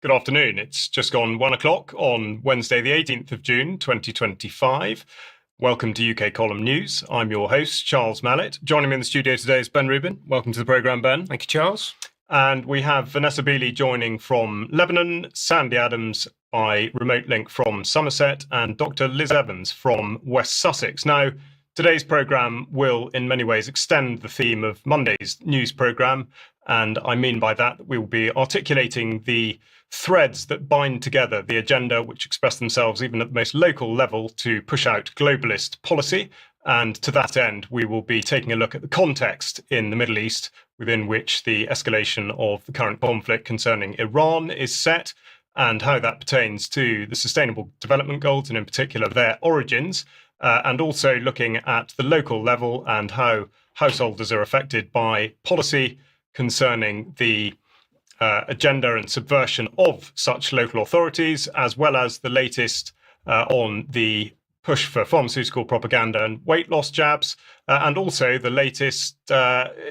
Good afternoon. It's just gone 1 o'clock on Wednesday, the 18th of June, 2025. Welcome to UK Column News. I'm your host, Charles Mallet. Joining me in the studio today is Ben Rubin. Welcome to the programme, Ben. Thank you, Charles. And we have Vanessa Beeley joining from Lebanon, Sandy Adams by remote link from Somerset, and Dr. Liz Evans from West Sussex. Now, today's programme will in many ways extend the theme of Monday's news programme, and I mean by that we will be articulating the threads that bind together the agenda which express themselves even at the most local level to push out globalist policy. And to that end, we will be taking a look at the context in the Middle East within which the escalation of the current conflict concerning Iran is set, and how that pertains to the Sustainable Development Goals, and in particular their origins, and also looking at the local level and how householders are affected by policy concerning the agenda and subversion of such local authorities, as well as the latest on the push for pharmaceutical propaganda and weight loss jabs, and also the latest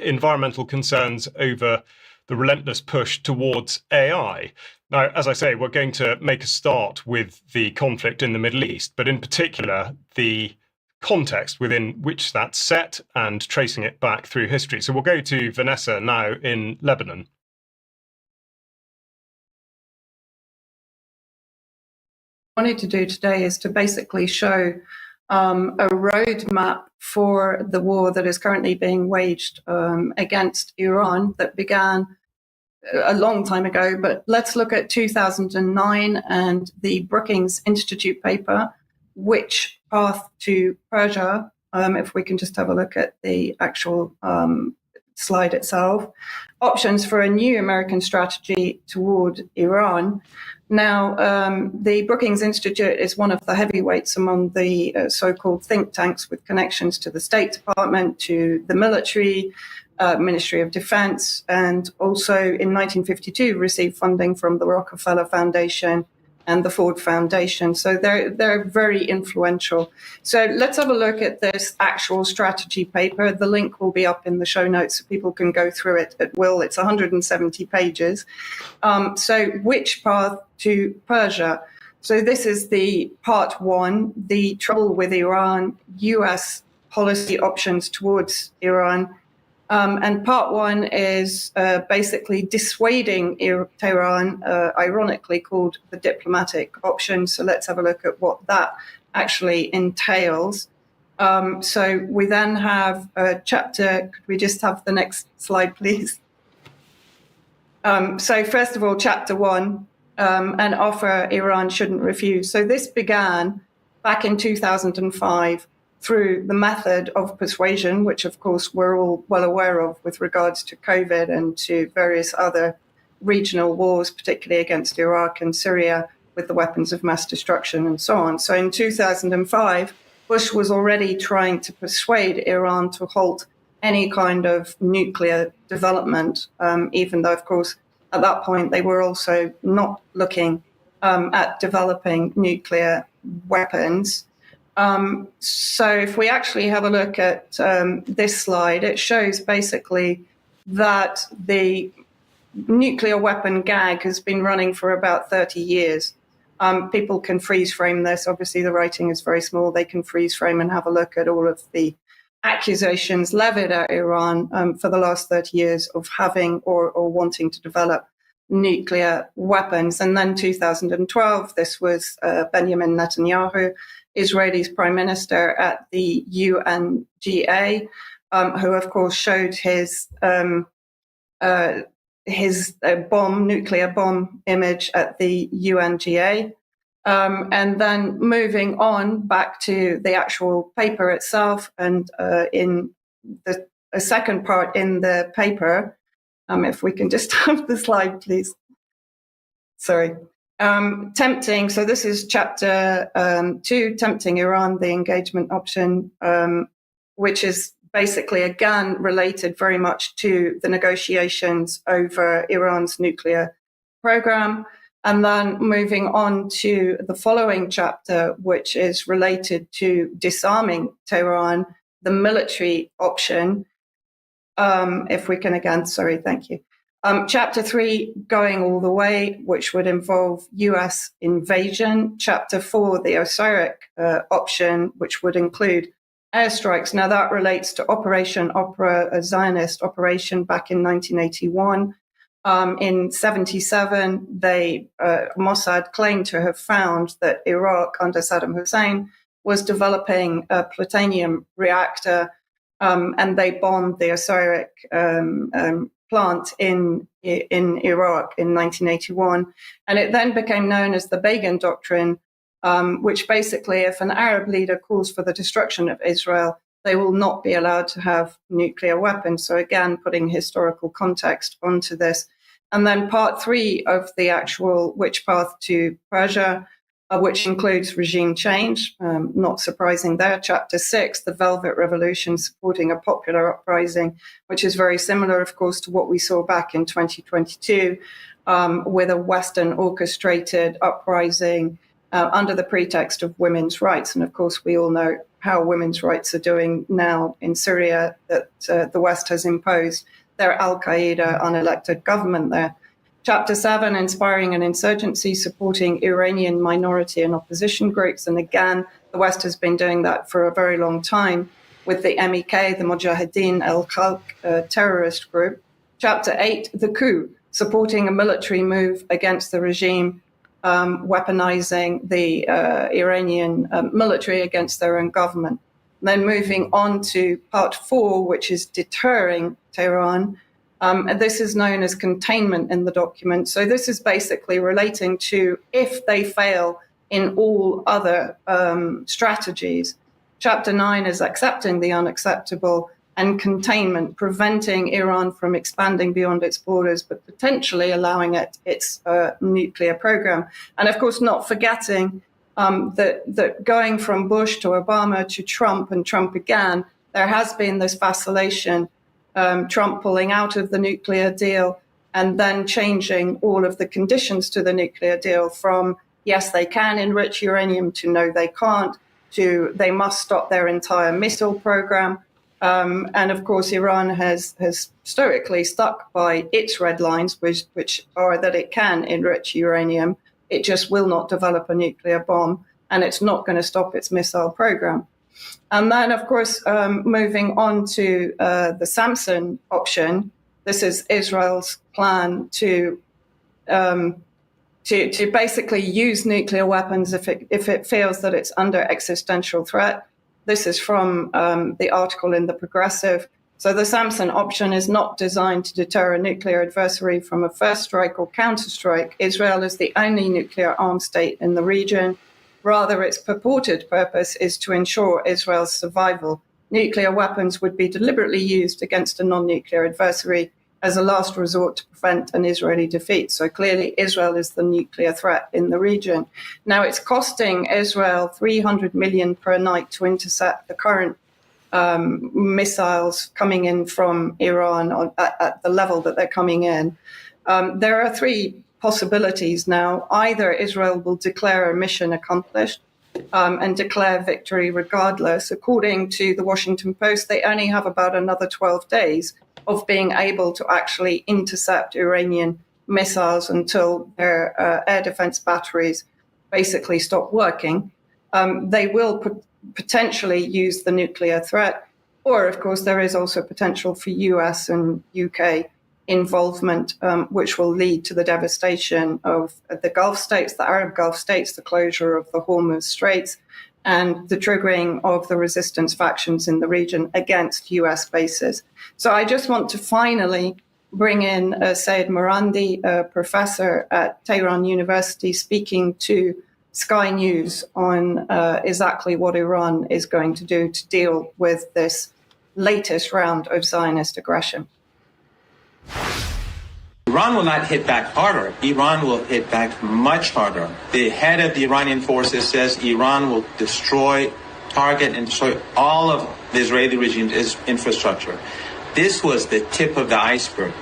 environmental concerns over the relentless push towards AI. Now, as I say, we're going to make a start with the conflict in the Middle East, but in particular, the context within which that's set and tracing it back through history. So we'll go to Vanessa now in Lebanon. Wanted to do today is to basically show a roadmap for the war that is currently being waged against Iran that began a long time ago. But let's look at 2009 and the Brookings Institute paper, Which Path to Persia? If we can just have a look at the actual slide itself. Options for a new American strategy toward Iran. Now, the Brookings Institute is one of the heavyweights among the so-called think tanks with connections to the State Department, to the military, Ministry of Defense, and also in 1952 received funding from the Rockefeller Foundation and the Ford Foundation. So they're very influential. So let's have a look at this actual strategy paper. The link will be up in the show notes so people can go through it at will. It's 170 pages. So which path to Persia? So this is the part one, the trouble with Iran, US policy options towards Iran. And part one is basically dissuading Tehran, ironically called the diplomatic option. So let's have a look at what that actually entails. So we then have a chapter. Could we just have the next slide, please? So first of all, chapter one, an offer Iran shouldn't refuse. So this began back in 2005. Through the method of persuasion, which of course we're all well aware of with regards to COVID and to various other regional wars, particularly against Iraq and Syria with the weapons of mass destruction and so on. So in 2005, Bush was already trying to persuade Iran to halt any kind of nuclear development, even though, of course, at that point they were also not looking at developing nuclear weapons. So if we actually have a look at this slide, it shows basically that the nuclear weapon gag has been running for about 30 years. People can freeze frame this. Obviously, the writing is very small. They can freeze frame and have a look at all of the accusations levied at Iran for the last 30 years of having or wanting to develop nuclear weapons. And then 2012, this was Benjamin Netanyahu, Israel's prime minister, at the UNGA, who of course showed his nuclear bomb image at the UNGA. And then moving on back to the actual paper itself, and in the second part in the paper, if we can just have the slide, please. Sorry. Tempting, so this is chapter 2, Tempting Iran, the engagement option, which is basically, again, related very much to the negotiations over Iran's nuclear program. And then moving on to the following chapter, which is related to disarming Tehran, the military option. If we can again, sorry, thank you. Chapter 3, going all the way, which would involve US invasion. Chapter 4, the OSIRIC option, which would include airstrikes. Now that relates to Operation Opera, a Zionist operation back in 1981. In 77, Mossad claimed to have found that Iraq under Saddam Hussein was developing a plutonium reactor, and they bombed the OSIRIC plant in Iraq in 1981. And it then became known as the Begin Doctrine, which basically, if an Arab leader calls for the destruction of Israel, they will not be allowed to have nuclear weapons. So again, putting historical context onto this. And then part 3 of the actual Which Path to Persia, which includes regime change, not surprising there. Chapter 6, the Velvet Revolution, supporting a popular uprising, which is very similar, of course, to what we saw back in 2022, with a Western orchestrated uprising under the pretext of women's rights. And of course, we all know how women's rights are doing now in Syria, that the West has imposed their Al-Qaeda unelected government there. Chapter 7, inspiring an insurgency, supporting Iranian minority and opposition groups. And again, the West has been doing that for a very long time with the MEK, the Mujahideen al-Khalq terrorist group. Chapter 8, the coup, supporting a military move against the regime, weaponizing the Iranian military against their own government. And then moving on to part 4, which is deterring Tehran. And this is known as containment in the document. So this is basically relating to if they fail in all other strategies. Chapter 9 is accepting the unacceptable, and containment, preventing Iran from expanding beyond its borders, but potentially allowing it its nuclear program. And of course, not forgetting that going from Bush to Obama to Trump and Trump again, there has been this vacillation, Trump pulling out of the nuclear deal and then changing all of the conditions to the nuclear deal from, yes, they can enrich uranium, to no, they can't, to they must stop their entire missile program. And of course, Iran has stoically stuck by its red lines, which are that it can enrich uranium. It just will not develop a nuclear bomb, and it's not going to stop its missile program. And then, of course, moving on to the Samson option, this is Israel's plan to basically use nuclear weapons if it feels that it's under existential threat. This is from the article in The Progressive. So the Samson option is not designed to deter a nuclear adversary from a first strike or counterstrike. Israel is the only nuclear armed state in the region. Rather, its purported purpose is to ensure Israel's survival. Nuclear weapons would be deliberately used against a non-nuclear adversary as a last resort to prevent an Israeli defeat. So clearly, Israel is the nuclear threat in the region. Now, it's costing Israel $300 million per night to intercept the current missiles coming in from Iran at the level that they're coming in. There are 3 possibilities now. Either Israel will declare a mission accomplished and declare victory regardless. According to the Washington Post, they only have about another 12 days of being able to actually intercept Iranian missiles until their air defense batteries basically stop working. They will potentially use the nuclear threat, or of course there is also potential for US and UK involvement, which will lead to the devastation of the Gulf states, the Arab Gulf states, the closure of the Hormuz Straits, and the triggering of the resistance factions in the region against US bases. So I just want to finally bring in Sayed Morandi, a professor at Tehran University, speaking to Sky News on exactly what Iran is going to do to deal with this latest round of Zionist aggression. Iran will not hit back harder. Iran will hit back much harder. The head of the Iranian forces says Iran will target and destroy all of the Israeli regime's infrastructure. This was the tip of the iceberg.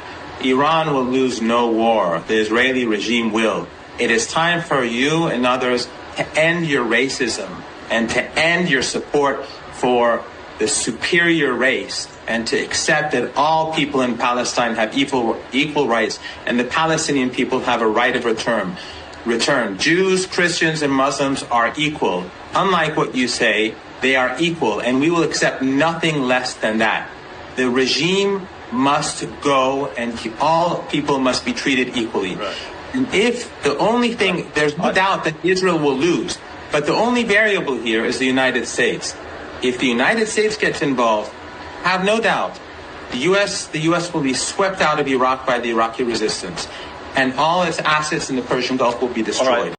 Iran will lose no war. The Israeli regime will. It is time for you and others to end your racism and to end your support for the superior race and to accept that all people in Palestine have equal rights and the Palestinian people have a right of return. Jews, Christians, and Muslims are equal. Unlike what you say, they are equal, and we will accept nothing less than that. The regime must go, and all people must be treated equally. Right. And if the only thing, there's no doubt that Israel will lose, but the only variable here is the United States. If the United States gets involved, have no doubt, the U.S. will be swept out of Iraq by the Iraqi resistance, and all its assets in the Persian Gulf will be destroyed.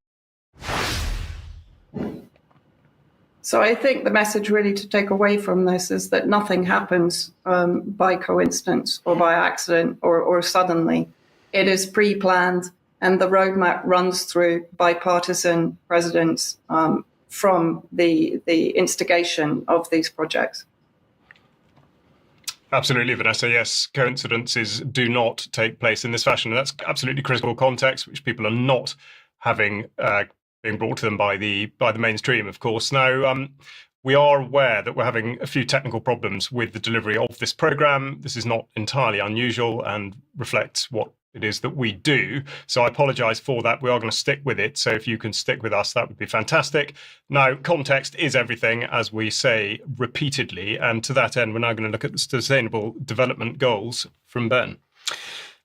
So I think the message really to take away from this is that nothing happens by coincidence or by accident or suddenly. It is pre-planned, and the roadmap runs through bipartisan presidents from the instigation of these projects. Absolutely, Vanessa. Yes, coincidences do not take place in this fashion. And that's absolutely critical context, which people are not having being brought to them by the mainstream, of course. Now, we are aware that we're having a few technical problems with the delivery of this program. This is not entirely unusual and reflects what it is that we do. So I apologize for that. We are going to stick with it. So if you can stick with us, that would be fantastic. Now, context is everything, as we say repeatedly. And to that end, we're now going to look at the Sustainable Development Goals from Ben.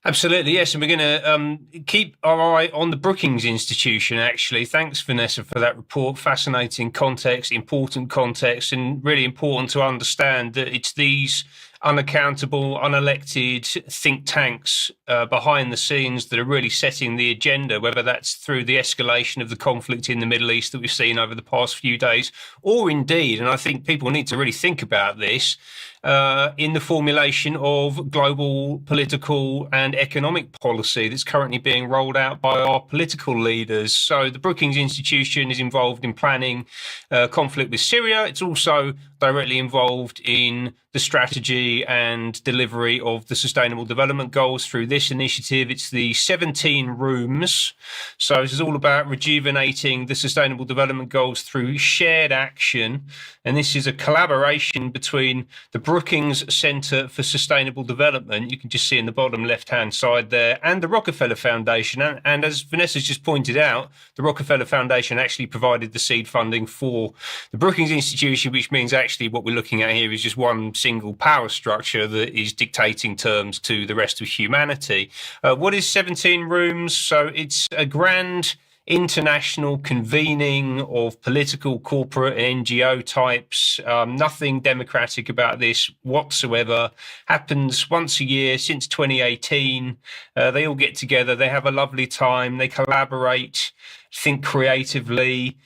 Absolutely, yes. And we're going to keep our eye on the Brookings Institution, actually. Thanks, Vanessa, for that report. Fascinating context, important context, and really important to understand that it's these unaccountable, unelected think tanks behind the scenes that are really setting the agenda, whether that's through the escalation of the conflict in the Middle East that we've seen over the past few days, or indeed, and I think people need to really think about this, in the formulation of global political and economic policy that's currently being rolled out by our political leaders. So the Brookings Institution is involved in planning conflict with Syria. It's also directly involved in the strategy and delivery of the Sustainable Development Goals through this initiative. It's the 17 rooms. So this is all about rejuvenating the Sustainable Development Goals through shared action. And this is a collaboration between the Brookings Centre for Sustainable Development, you can just see in the bottom left-hand side there, and the Rockefeller Foundation. And as Vanessa's just pointed out, the Rockefeller Foundation actually provided the seed funding for the Brookings Institution, which means actually what we're looking at here is just one single power structure that is dictating terms to the rest of humanity. What is 17 rooms? So it's a grand international convening of political, corporate, and NGO types. Nothing democratic about this whatsoever. Happens once a year since 2018. They all get together. They have a lovely time. They collaborate, think creatively,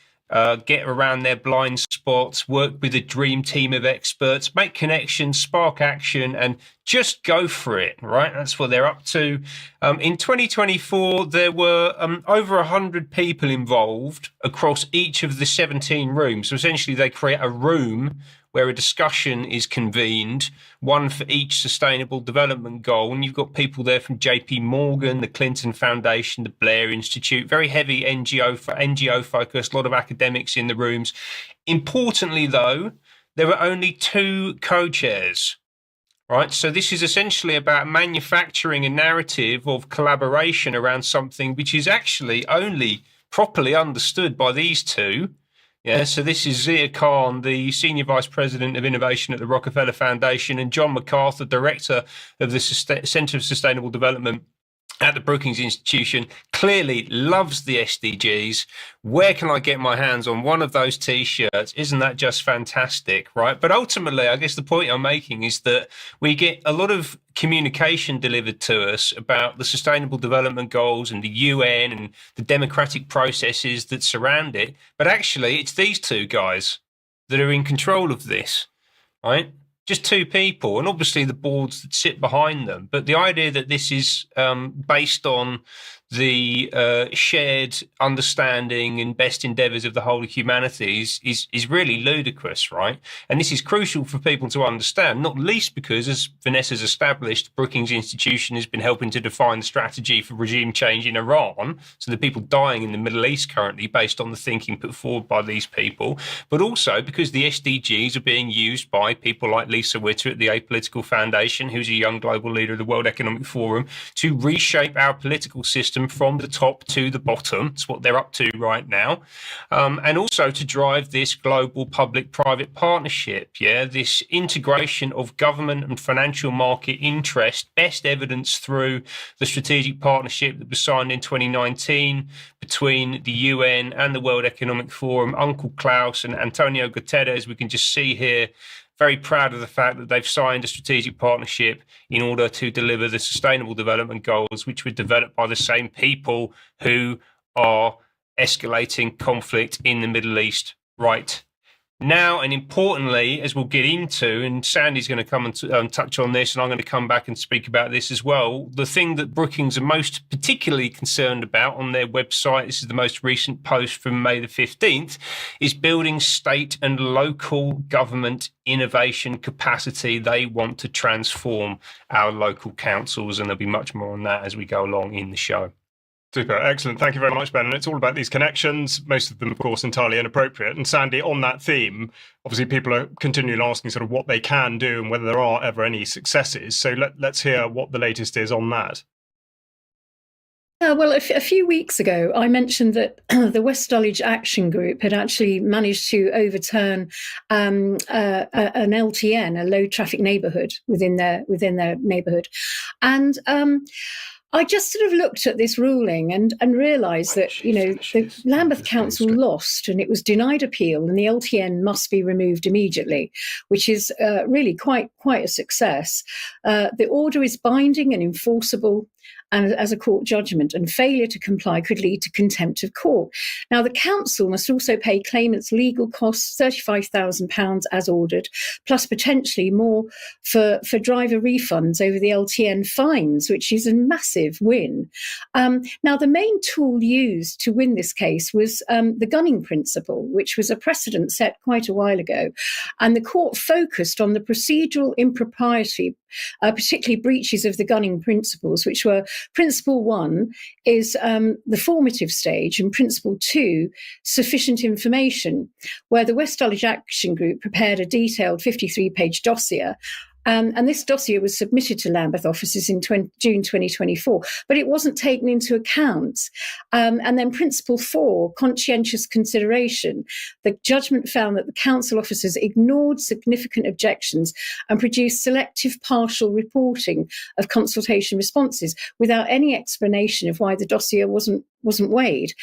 get around their blind spots, work with a dream team of experts, make connections, spark action, and just go for it, right? That's what they're up to. In 2024, there were over 100 people involved across each of the 17 rooms. So essentially, they create a room where a discussion is convened, one for each sustainable development goal. And you've got people there from JP Morgan, the Clinton Foundation, the Blair Institute, very heavy NGO focused, a lot of academics in the rooms. Importantly, though, there were only 2 co-chairs, right? So this is essentially about manufacturing a narrative of collaboration around something which is actually only properly understood by these 2. Yeah, so this is Zia Khan, the Senior Vice President of Innovation at the Rockefeller Foundation, and John MacArthur, Director of the Centre of Sustainable Development at the Brookings Institution, clearly loves the SDGs. Where can I get my hands on one of those T-shirts? Isn't that just fantastic, right? But ultimately, I guess the point I'm making is that we get a lot of communication delivered to us about the Sustainable Development Goals and the UN and the democratic processes that surround it. But actually, it's these 2 guys that are in control of this, right? Just 2 people, and obviously the boards that sit behind them. But the idea that this is based on the shared understanding and best endeavours of the whole of humanity is really ludicrous, right? And this is crucial for people to understand, not least because, as Vanessa's established, the Brookings Institution has been helping to define the strategy for regime change in Iran. So the people dying in the Middle East currently based on the thinking put forward by these people, but also because the SDGs are being used by people like Lisa Witter at the Apolitical Foundation, who's a young global leader of the World Economic Forum, to reshape our political system from the top to the bottom. It's what they're up to right now. And also to drive this global public-private partnership, this integration of government and financial market interest, best evidenced through the strategic partnership that was signed in 2019 between the UN and the World Economic Forum, Uncle Klaus and Antonio Guterres. We can just see here, very proud of the fact that they've signed a strategic partnership in order to deliver the Sustainable Development Goals, which were developed by the same people who are escalating conflict in the Middle East right now. And importantly, as we'll get into, and Sandy's going to come and touch on this, and I'm going to come back and speak about this as well, the thing that Brookings are most particularly concerned about on their website, this is the most recent post from May the 15th, is building state and local government innovation capacity. They want to transform our local councils, and there'll be much more on that as we go along in the show. Super, excellent. Thank you very much, Ben. And it's all about these connections, most of them, of course, entirely inappropriate. And Sandy, on that theme, obviously people are continually asking sort of what they can do and whether there are ever any successes. So let's hear what the latest is on that. Well, a few weeks ago, I mentioned that the West Dulwich Action Group had actually managed to overturn an LTN, a low traffic neighbourhood within their neighbourhood. And I just sort of looked at this ruling and realised that, the Lambeth Council lost and it was denied appeal and the LTN must be removed immediately, which is really quite a success. The order is binding and enforceable and as a court judgment, and failure to comply could lead to contempt of court. Now, the council must also pay claimants legal costs, £35,000 as ordered, plus potentially more for driver refunds over the LTN fines, which is a massive win. Now, the main tool used to win this case was the gunning principle, which was a precedent set quite a while ago. And the court focused on the procedural impropriety, particularly breaches of the gunning principles, which were Principle 1 is the formative stage, and Principle 2, sufficient information, where the West Dulwich Action Group prepared a detailed 53-page dossier. And this dossier was submitted to Lambeth offices in June 2024, but it wasn't taken into account. And then Principle 4, conscientious consideration. The judgment found that the council officers ignored significant objections and produced selective partial reporting of consultation responses without any explanation of why the dossier wasn't weighed.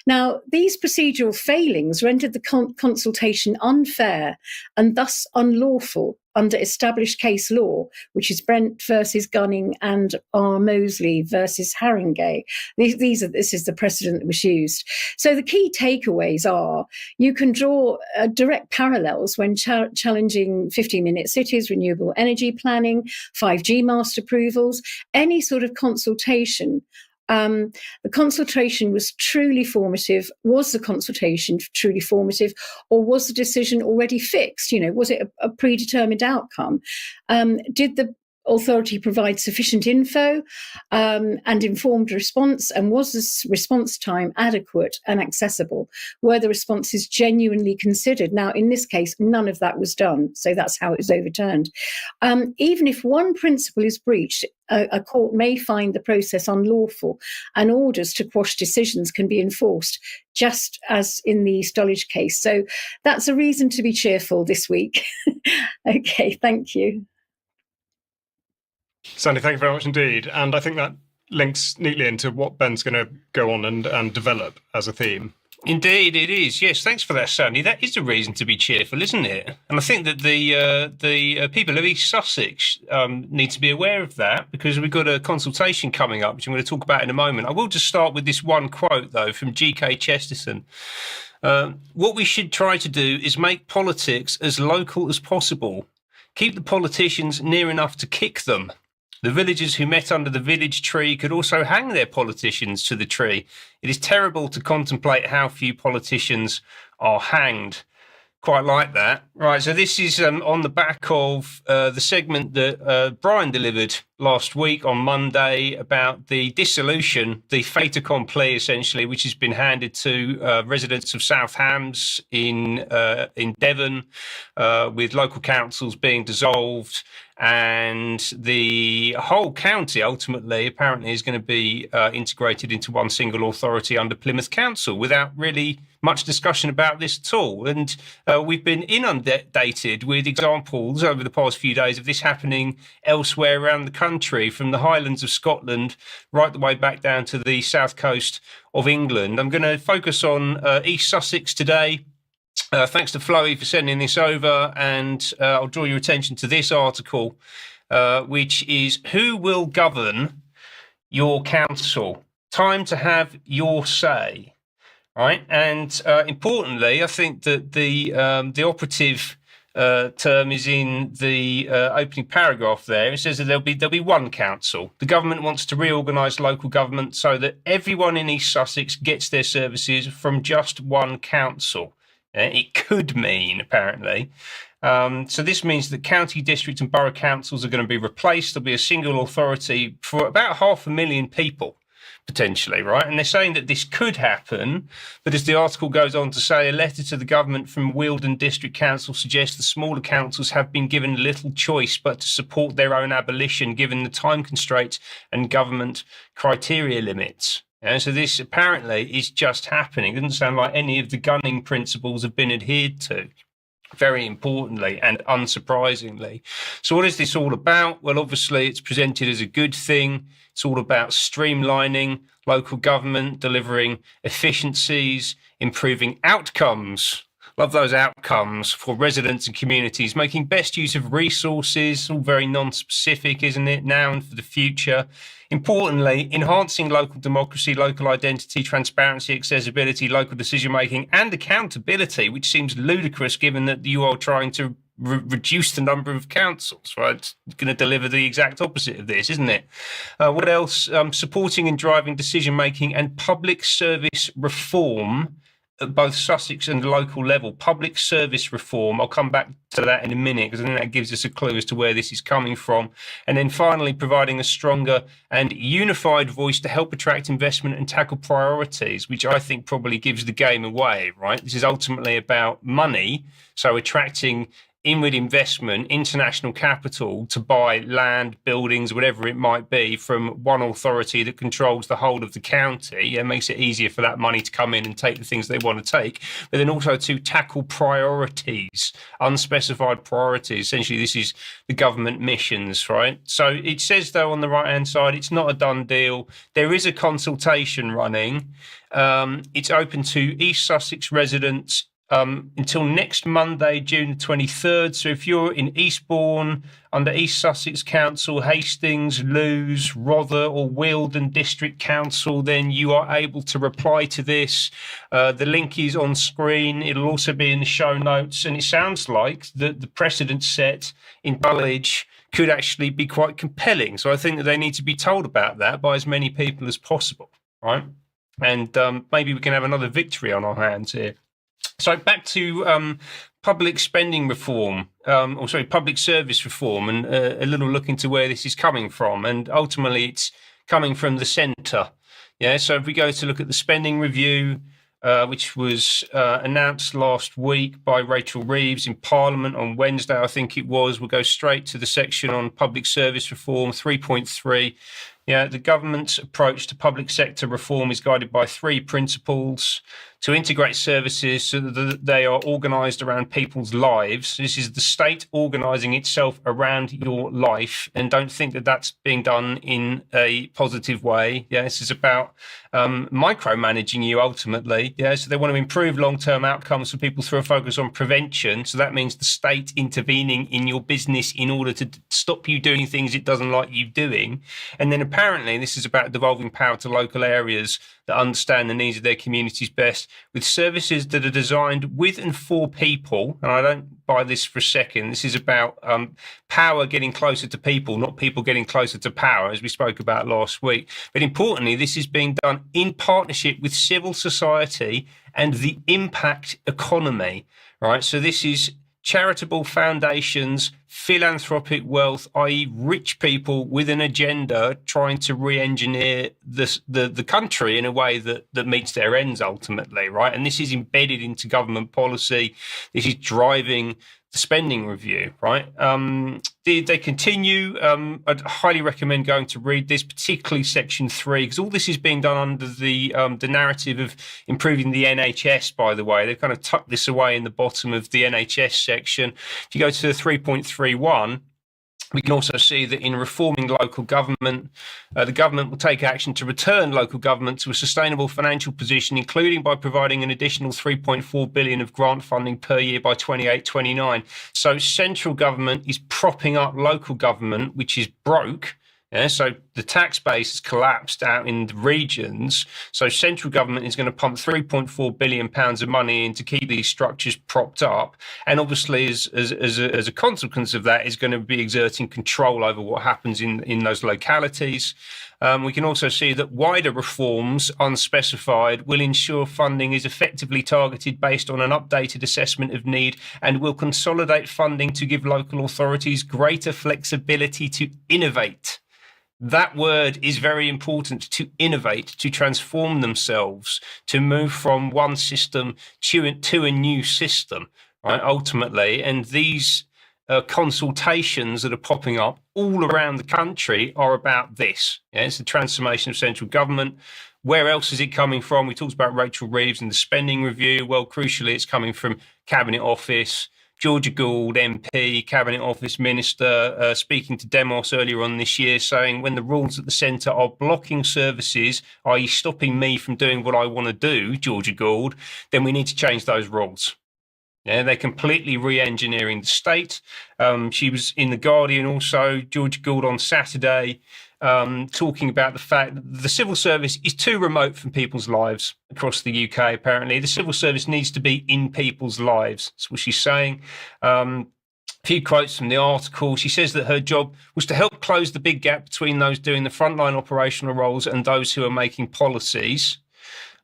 Now, these procedural failings rendered the consultation unfair and thus unlawful under established case law, which is Brent versus Gunning and R. Mosley versus Haringey. This is the precedent that was used. So the key takeaways are you can draw direct parallels when challenging 15-minute cities, renewable energy planning, 5G master approvals, any sort of consultation. The consultation was truly formative. Was the consultation truly formative, or was the decision already fixed? Was it a predetermined outcome? Did the authority provide sufficient info and informed response? And was this response time adequate and accessible? Were the responses genuinely considered? Now, in this case, none of that was done. So that's how it was overturned. Even if one principle is breached, a court may find the process unlawful, and orders to quash decisions can be enforced, just as in the East Dulwich case. So that's a reason to be cheerful this week. Okay, thank you. Sandy, thank you very much indeed. And I think that links neatly into what Ben's going to go on and develop as a theme. Indeed, it is. Yes, thanks for that, Sandy. That is a reason to be cheerful, isn't it? And I think that the people of East Sussex need to be aware of that, because we've got a consultation coming up, which I'm going to talk about in a moment. I will just start with this one quote, though, from G.K. Chesterton. What we should try to do is make politics as local as possible. Keep the politicians near enough to kick them. The villagers who met under the village tree could also hang their politicians to the tree. It is terrible to contemplate how few politicians are hanged. Quite like that. Right, so this is on the back of the segment that Brian delivered last week on Monday about the dissolution, the fait accompli, essentially, which has been handed to residents of South Hams in Devon, with local councils being dissolved, and the whole county ultimately apparently is going to be integrated into one single authority under Plymouth Council without really much discussion about this at all. And we've been inundated with examples over the past few days of this happening elsewhere around the country, from the Highlands of Scotland right the way back down to the south coast of England. I'm going to focus on East Sussex today. Thanks to Floey for sending this over, and I'll draw your attention to this article, which is "Who Will Govern Your Council? Time to Have Your Say." Right, and importantly, I think that the operative term is in the opening paragraph there. It says that there'll be one council. The government wants to reorganise local government so that everyone in East Sussex gets their services from just one council. It could mean, apparently. So this means that county, district and borough councils are going to be replaced. There'll be a single authority for about 500,000 people, potentially, right? And they're saying that this could happen, but as the article goes on to say, a letter to the government from Wealdon District Council suggests the smaller councils have been given little choice but to support their own abolition, given the time constraints and government criteria limits. And so this apparently is just happening. It doesn't sound like any of the gunning principles have been adhered to, very importantly and unsurprisingly. So what is this all about? Well, obviously it's presented as a good thing. It's all about streamlining local government, delivering efficiencies, improving outcomes. Love those outcomes for residents and communities, making best use of resources, all very non-specific, isn't it, now and for the future. Importantly, enhancing local democracy, local identity, transparency, accessibility, local decision-making and accountability, which seems ludicrous given that you are trying to reduce the number of councils, right? It's going to deliver the exact opposite of this, isn't it? What else? Supporting and driving decision-making and public service reform at both Sussex and local level. Public service reform, I'll come back to that in a minute because I think that gives us a clue as to where this is coming from. And then finally, providing a stronger and unified voice to help attract investment and tackle priorities, which I think probably gives the game away, right? This is ultimately about money, so attracting inward investment, international capital to buy land, buildings, whatever it might be, from one authority that controls the whole of the county. It makes it easier for that money to come in and take the things they want to take, but then also to tackle priorities, unspecified priorities. Essentially, this is the government missions, right? So it says, though, on the right-hand side, it's not a done deal. There is a consultation running. It's open to East Sussex residents until next Monday, June the 23rd. So if you're in Eastbourne, under East Sussex Council, Hastings, Lewes, Rother or Wealdon District Council, then you are able to reply to this. The link is on screen. It'll also be in the show notes. And it sounds like the precedent set in Dulwich could actually be quite compelling. So I think that they need to be told about that by as many people as possible, right? And maybe we can have another victory on our hands here. So back to public spending reform, public service reform, and a little look into where this is coming from. And ultimately, it's coming from the centre. Yeah. So if we go to look at the spending review, which was announced last week by Rachel Reeves in Parliament on Wednesday, I think it was, we'll go straight to the section on public service reform 3.3. Yeah, the government's approach to public sector reform is guided by three principles: to integrate services so that they are organised around people's lives. This is the state organising itself around your life, and don't think that that's being done in a positive way. Yeah, this is about micromanaging you ultimately. Yeah, so they want to improve long-term outcomes for people through a focus on prevention. So that means the state intervening in your business in order to stop you doing things it doesn't like you doing. And then apparently this is about devolving power to local areas that understand the needs of their communities best, with services that are designed with and for people. And I don't by this for a second. This is about power getting closer to people, not people getting closer to power, as we spoke about last week. But importantly, this is being done in partnership with civil society and the impact economy, right? So this is charitable foundations, philanthropic wealth, i.e. rich people with an agenda trying to re-engineer the country in a way that meets their ends ultimately, right? And this is embedded into government policy. This is driving the spending review, right? They continue. I'd highly recommend going to read this, particularly section 3, because all this is being done under the narrative of improving the NHS, by the way. They've kind of tucked this away in the bottom of the NHS section. If you go to 3.31, we can also see that in reforming local government, the government will take action to return local government to a sustainable financial position, including by providing an additional 3.4 billion of grant funding per year by 28-29. So central government is propping up local government, which is broke. Yeah, so the tax base has collapsed out in the regions. So central government is going to pump £3.4 billion of money in to keep these structures propped up. And obviously, as a consequence of that, is going to be exerting control over what happens in those localities. We can also see that wider reforms, unspecified, will ensure funding is effectively targeted based on an updated assessment of need and will consolidate funding to give local authorities greater flexibility to innovate. That word is very important, to innovate, to transform themselves, to move from one system to a new system, right, ultimately. And these consultations that are popping up all around the country are about this. Yeah, it's the transformation of central government. Where else is it coming from? We talked about Rachel Reeves and the spending review. Well, crucially, it's coming from Cabinet Office. Georgia Gould, MP, Cabinet Office Minister, speaking to Demos earlier on this year, saying when the rules at the centre are blocking services, i.e. stopping me from doing what I want to do, Georgia Gould, then we need to change those rules. Yeah, they're completely re-engineering the state. She was in The Guardian also, Georgia Gould, on Saturday, talking about the fact that the civil service is too remote from people's lives across the UK, apparently. The civil service needs to be in people's lives. That's what she's saying. A few quotes from the article. She says that her job was to help close the big gap between those doing the frontline operational roles and those who are making policies.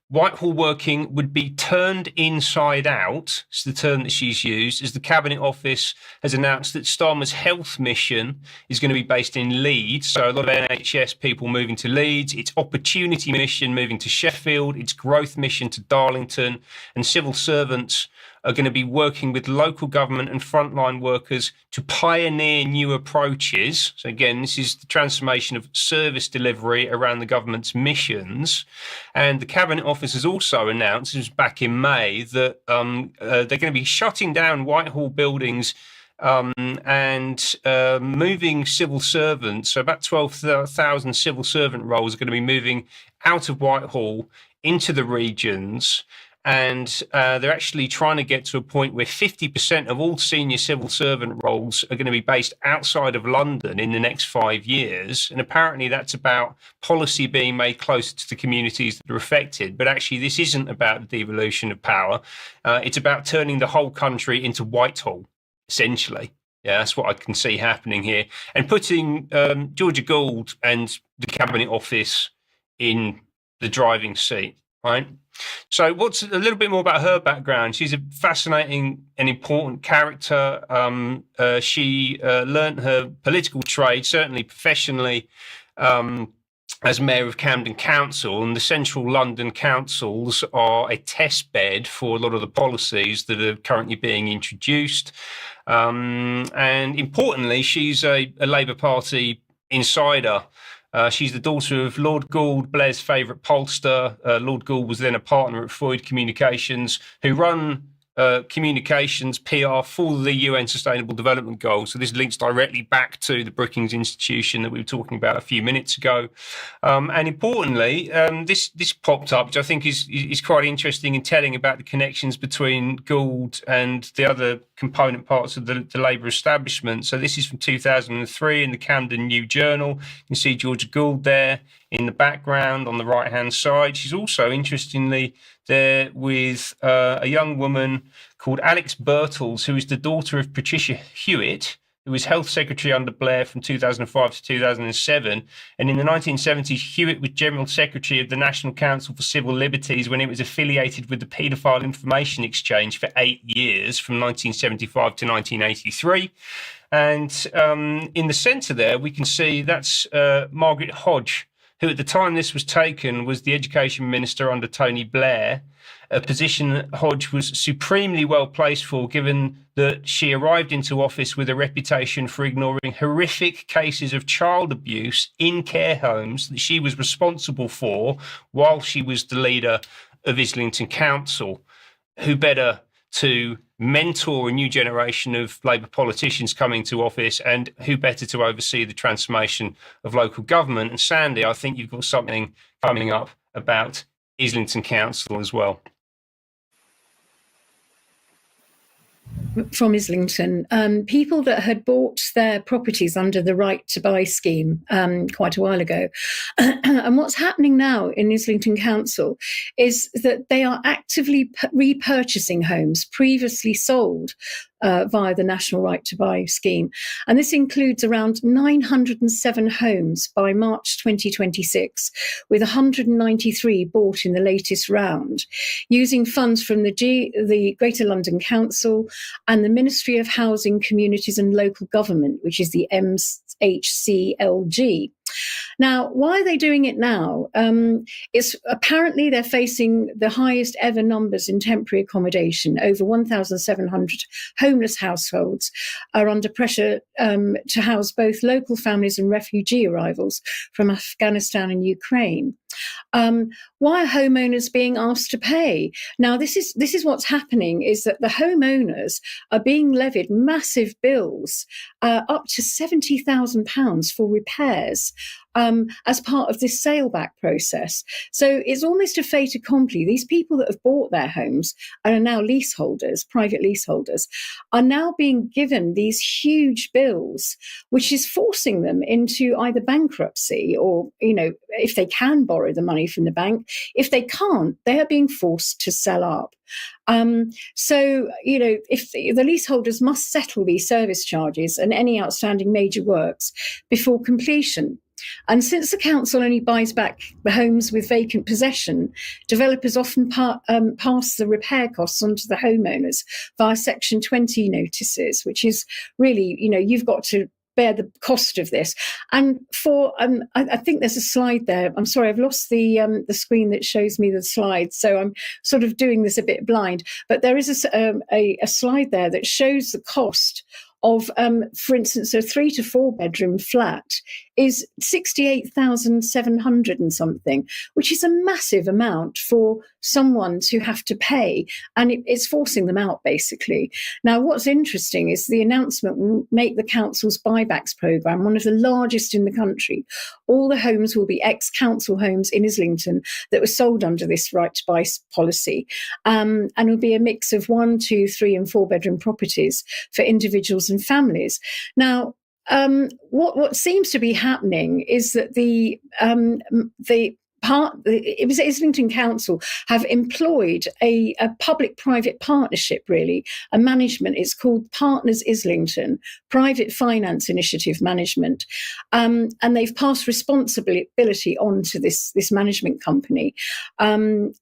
Whitehall working would be turned inside out, is the term that she's used, as the Cabinet Office has announced that Starmer's health mission is going to be based in Leeds. So a lot of NHS people moving to Leeds, its opportunity mission moving to Sheffield, its growth mission to Darlington, and civil servants are going to be working with local government and frontline workers to pioneer new approaches. So again, this is the transformation of service delivery around the government's missions. And the Cabinet Office has also announced, it was back in May, that they're going to be shutting down Whitehall buildings and moving civil servants. So about 12,000 civil servant roles are going to be moving out of Whitehall into the regions. And they're actually trying to get to a point where 50% of all senior civil servant roles are going to be based outside of London in the next 5 years. And apparently that's about policy being made closer to the communities that are affected. But actually, this isn't about the devolution of power. It's about turning the whole country into Whitehall, essentially. Yeah, that's what I can see happening here. And putting Georgia Gould and the Cabinet Office in the driving seat, right? So what's a little bit more about her background? She's a fascinating and important character. She learnt her political trade, certainly professionally, as Mayor of Camden Council, and the central London councils are a test bed for a lot of the policies that are currently being introduced. And importantly, she's a Labour Party insider. She's the daughter of Lord Gould, Blair's favourite pollster. Lord Gould was then a partner at Freud Communications, who run communications PR for the UN Sustainable Development Goals. So this links directly back to the Brookings Institution that we were talking about a few minutes ago. And importantly, this popped up, which I think is quite interesting in telling about the connections between Gould and the other component parts of the Labour establishment. So this is from 2003 in the Camden New Journal. You can see Georgia Gould there in the background on the right-hand side. She's also, interestingly, there with a young woman called Alex Birtles, who is the daughter of Patricia Hewitt, who was Health Secretary under Blair from 2005 to 2007. And in the 1970s, Hewitt was General Secretary of the National Council for Civil Liberties when it was affiliated with the Paedophile Information Exchange for 8 years, from 1975 to 1983. And in the centre there, we can see that's Margaret Hodge, who at the time this was taken was the Education Minister under Tony Blair, a position Hodge was supremely well placed for, given that she arrived into office with a reputation for ignoring horrific cases of child abuse in care homes that she was responsible for while she was the leader of Islington Council. Who better to mentor a new generation of Labour politicians coming to office, and who better to oversee the transformation of local government? And Sandy, I think you've got something coming up about Islington Council as well. From Islington, people that had bought their properties under the Right to Buy scheme quite a while ago. And what's happening now in Islington Council is that they are actively repurchasing homes previously sold via the National Right to Buy scheme. And this includes around 907 homes by March 2026, with 193 bought in the latest round, using funds from the Greater London Council and the Ministry of Housing, Communities and Local Government, which is the MHCLG. Now, why are they doing it now? It's apparently they're facing the highest ever numbers in temporary accommodation. Over 1,700 homeless households are under pressure to house both local families and refugee arrivals from Afghanistan and Ukraine. Why are homeowners being asked to pay? Now, this is what's happening, is that the homeowners are being levied massive bills, up to £70,000 for repairs, as part of this sale back process. So it's almost a fait accompli. These people that have bought their homes and are now leaseholders, private leaseholders, are now being given these huge bills, which is forcing them into either bankruptcy or, if they can borrow the money from the bank. If they can't, they are being forced to sell up. If the leaseholders must settle these service charges and any outstanding major works before completion. And since the council only buys back the homes with vacant possession, developers often pass the repair costs onto the homeowners via Section 20 notices, which is really, you've got to bear the cost of this. And for I think there's a slide there. I'm sorry, I've lost the screen that shows me the slides, so I'm sort of doing this a bit blind. But there is a slide there that shows the cost of, for instance, a 3 to 4 bedroom flat is 68,700 and something, which is a massive amount for someone to have to pay, and it's forcing them out, basically. Now, what's interesting is the announcement will make the council's buybacks programme one of the largest in the country. All the homes will be ex-council homes in Islington that were sold under this right to buy policy, and it will be a mix of 1, 2, 3 and 4 bedroom properties for individuals and families. Now, what seems to be happening is that the Islington Council have employed a public-private partnership, really, a management. It's called Partners Islington, Private Finance Initiative Management, and they've passed responsibility on to this management company. And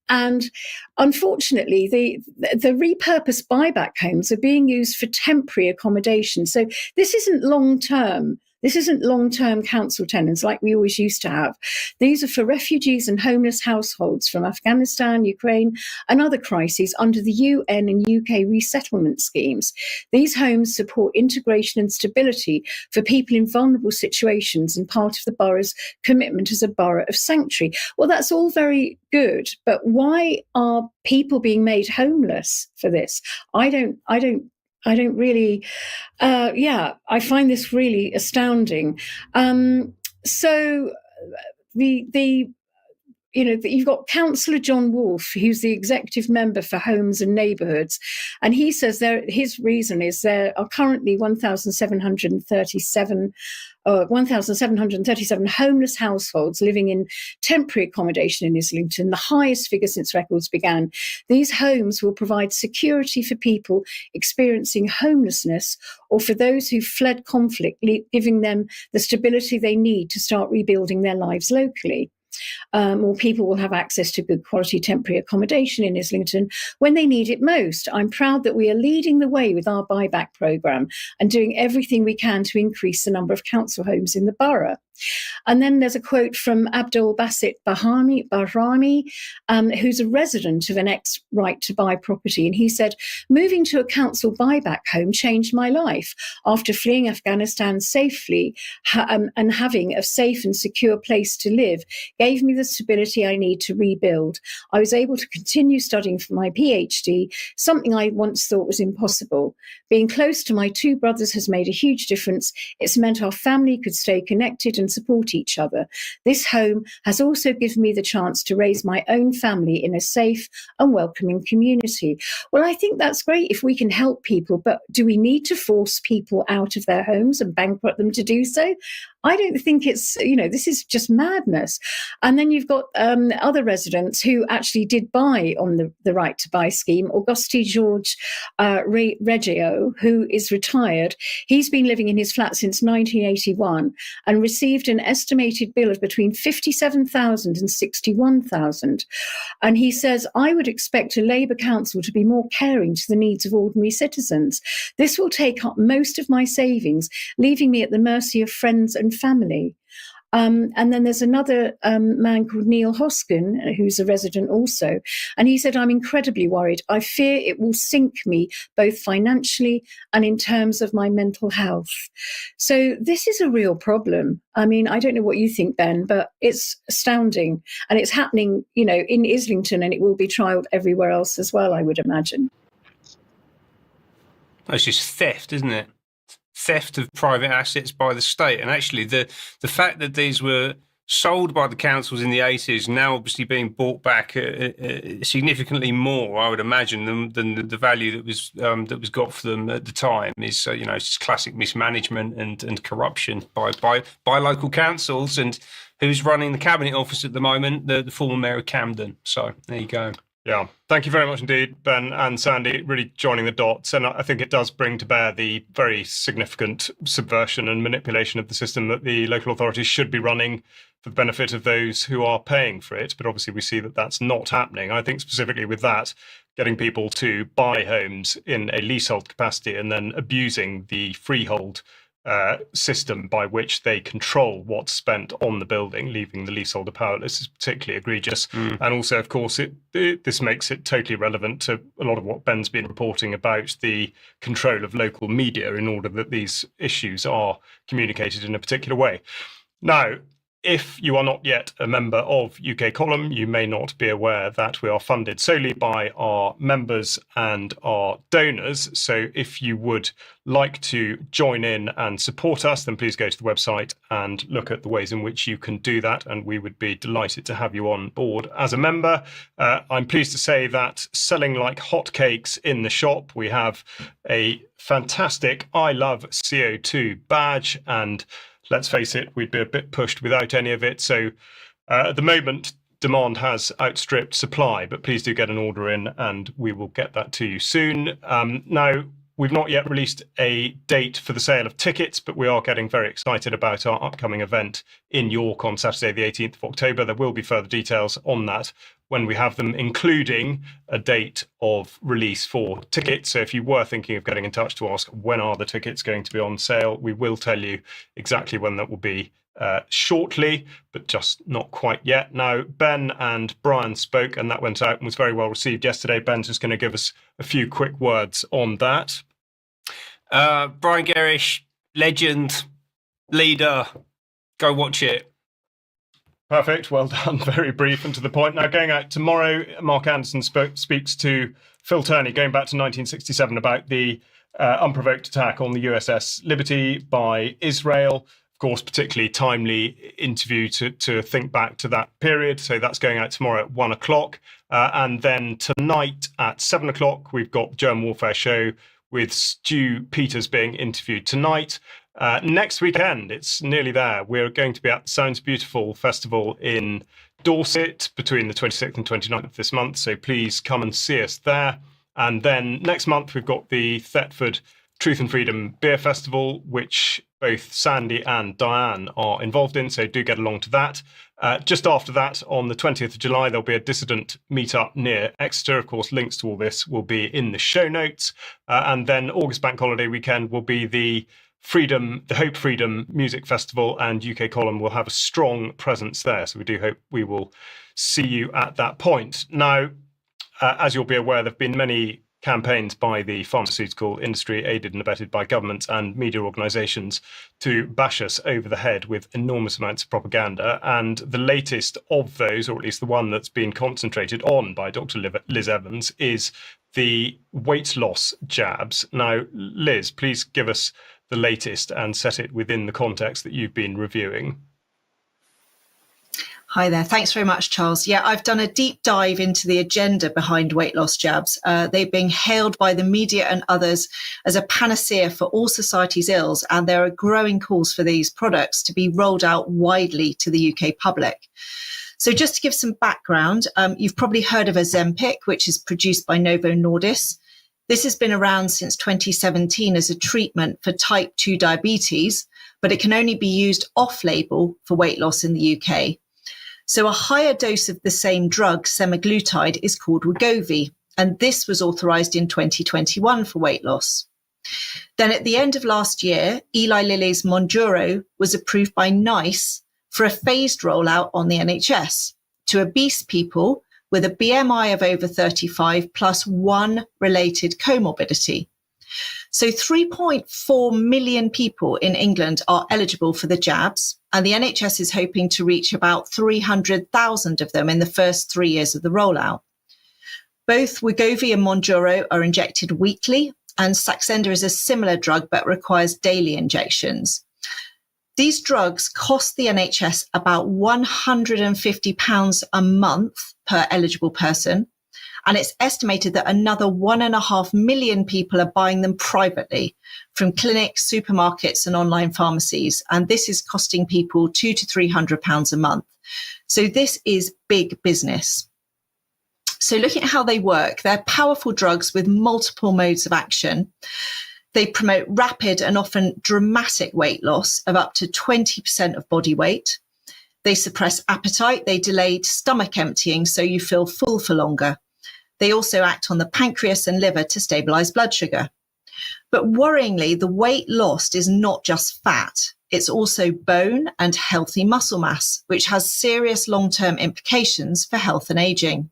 unfortunately, the repurposed buyback homes are being used for temporary accommodation. So this isn't long-term. This isn't long-term council tenants like we always used to have. These are for refugees and homeless households from Afghanistan, Ukraine, and other crises under the UN and UK resettlement schemes. These homes support integration and stability for people in vulnerable situations and part of the borough's commitment as a borough of sanctuary. Well, that's all very good, but why are people being made homeless for this? I don't really, I find this really astounding. So the you've got Councillor John Wolfe, who's the executive member for Homes and Neighbourhoods, and he says his reason is there are currently 1,737 homeless households living in temporary accommodation in Islington, the highest figure since records began. These homes will provide security for people experiencing homelessness or for those who fled conflict, giving them the stability they need to start rebuilding their lives locally. More people will have access to good quality temporary accommodation in Islington when they need it most. I'm proud that we are leading the way with our buyback programme and doing everything we can to increase the number of council homes in the borough. And then there's a quote from Abdul Basit Bahrami, who's a resident of an ex-right to buy property. And he said, moving to a council buyback home changed my life. After fleeing Afghanistan safely and having a safe and secure place to live gave me the stability I need to rebuild. I was able to continue studying for my PhD, something I once thought was impossible. Being close to my two brothers has made a huge difference. It's meant our family could stay connected and support each other. This home has also given me the chance to raise my own family in a safe and welcoming community. Well, I think that's great if we can help people, but do we need to force people out of their homes and bankrupt them to do so? I don't think it's, this is just madness. And then you've got other residents who actually did buy on the right to buy scheme. Augusti George Reggio, who is retired, he's been living in his flat since 1981 and received an estimated bill of between 57,000 and 61,000. And he says, I would expect a Labour council to be more caring to the needs of ordinary citizens. This will take up most of my savings, leaving me at the mercy of friends and family. And then there's another man called Neil Hoskin, who's a resident also. And he said, I'm incredibly worried. I fear it will sink me both financially and in terms of my mental health. So this is a real problem. I mean, I don't know what you think, Ben, but it's astounding. And it's happening, in Islington, and it will be trialled everywhere else as well, I would imagine. It's just theft, isn't it? Theft of private assets by the state. And actually the fact that these were sold by the councils in the 80s, now obviously being bought back significantly more, I would imagine, than the value that was got for them at the time is, it's just classic mismanagement and corruption by local councils. And who's running the Cabinet Office at the moment? The former Mayor of Camden. So there you go. Yeah, thank you very much indeed, Ben and Sandy, really joining the dots. And I think it does bring to bear the very significant subversion and manipulation of the system that the local authorities should be running for the benefit of those who are paying for it. But obviously we see that that's not happening. I think specifically with that, getting people to buy homes in a leasehold capacity and then abusing the freehold system by which they control what's spent on the building, leaving the leaseholder powerless, is particularly egregious. And also, of course, this makes it totally relevant to a lot of what Ben's been reporting about the control of local media in order that these issues are communicated in a particular way. Now, if you are not yet a member of UK Column, you may not be aware that we are funded solely by our members and our donors. So if you would like to join in and support us, then please go to the website and look at the ways in which you can do that. And we would be delighted to have you on board as a member. I'm pleased to say that selling like hotcakes in the shop, we have a fantastic I Love CO2 badge, and let's face it, we'd be a bit pushed without any of it. So at the moment, demand has outstripped supply, but please do get an order in and we will get that to you soon. Now, we've not yet released a date for the sale of tickets, but we are getting very excited about our upcoming event in York on Saturday, the 18th of October. There will be further details on that when we have them, including a date of release for tickets. So if you were thinking of getting in touch to ask when are the tickets going to be on sale, we will tell you exactly when that will be shortly, but just not quite yet. Now, Ben and Brian spoke and that went out and was very well received yesterday. Ben's just going to give us a few quick words on that. Brian Gerrish, legend, leader, go watch it. Perfect. Well done. Very brief and to the point. Now, going out tomorrow, Mark Anderson speaks to Phil Turney, going back to 1967, about the unprovoked attack on the USS Liberty by Israel. Of course, particularly timely interview to think back to that period. So that's going out tomorrow at 1 o'clock. And then tonight at 7 o'clock, we've got Germ Warfare Show with Stu Peters being interviewed tonight. Next weekend, it's nearly there. We're going to be at the Sounds Beautiful Festival in Dorset between the 26th and 29th of this month. So please come and see us there. And then next month, we've got the Thetford Truth and Freedom Beer Festival, which both Sandy and Diane are involved in. So do get along to that. Just after that, on the 20th of July, there'll be a dissident meetup near Exeter. Of course, links to all this will be in the show notes. And then August Bank Holiday weekend will be the Hope Freedom Music Festival, and UK Column will have a strong presence there. So we do hope we will see you at that point. Now, as you'll be aware, there have been many campaigns by the pharmaceutical industry, aided and abetted by governments and media organisations, to bash us over the head with enormous amounts of propaganda. And the latest of those, or at least the one that's been concentrated on by Dr. Liz Evans, is the weight loss jabs. Now, Liz, please give us the latest and set it within the context that you've been reviewing. Hi there. Thanks very much, Charles. Yeah, I've done a deep dive into the agenda behind weight loss jabs. They're being hailed by the media and others as a panacea for all society's ills, and there are growing calls for these products to be rolled out widely to the UK public. So just to give some background, you've probably heard of Ozempic, which is produced by Novo Nordisk. This has been around since 2017 as a treatment for type 2 diabetes, but it can only be used off-label for weight loss in the UK. So a higher dose of the same drug, semaglutide, is called Wegovy, and this was authorised in 2021 for weight loss. Then at the end of last year, Eli Lilly's Mounjaro was approved by NICE for a phased rollout on the NHS to obese people with a BMI of over 35 plus one related comorbidity. So 3.4 million people in England are eligible for the jabs, and the NHS is hoping to reach about 300,000 of them in the first 3 years of the rollout. Both Wegovy and Mounjaro are injected weekly, and Saxenda is a similar drug but requires daily injections. These drugs cost the NHS about £150 a month per eligible person, and it's estimated that another 1.5 million people are buying them privately from clinics, supermarkets and online pharmacies, and this is costing people £200 to £300 a month. So this is big business. So looking at how they work, they're powerful drugs with multiple modes of action. They promote rapid and often dramatic weight loss of up to 20% of body weight. They suppress appetite. They delay stomach emptying so you feel full for longer. They also act on the pancreas and liver to stabilize blood sugar. But worryingly, the weight lost is not just fat. It's also bone and healthy muscle mass, which has serious long-term implications for health and aging.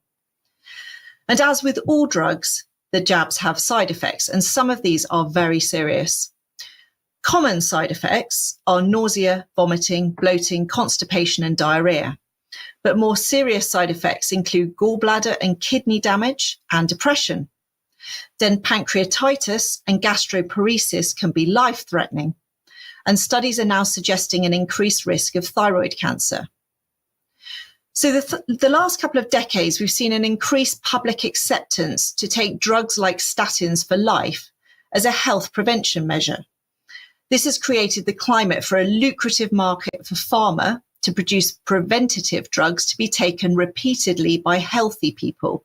And as with all drugs, the jabs have side effects, and some of these are very serious. Common side effects are nausea, vomiting, bloating, constipation, and diarrhea. But more serious side effects include gallbladder and kidney damage and depression. Then pancreatitis and gastroparesis can be life-threatening, and studies are now suggesting an increased risk of thyroid cancer. So the last couple of decades, we've seen an increased public acceptance to take drugs like statins for life as a health prevention measure. This has created the climate for a lucrative market for pharma to produce preventative drugs to be taken repeatedly by healthy people,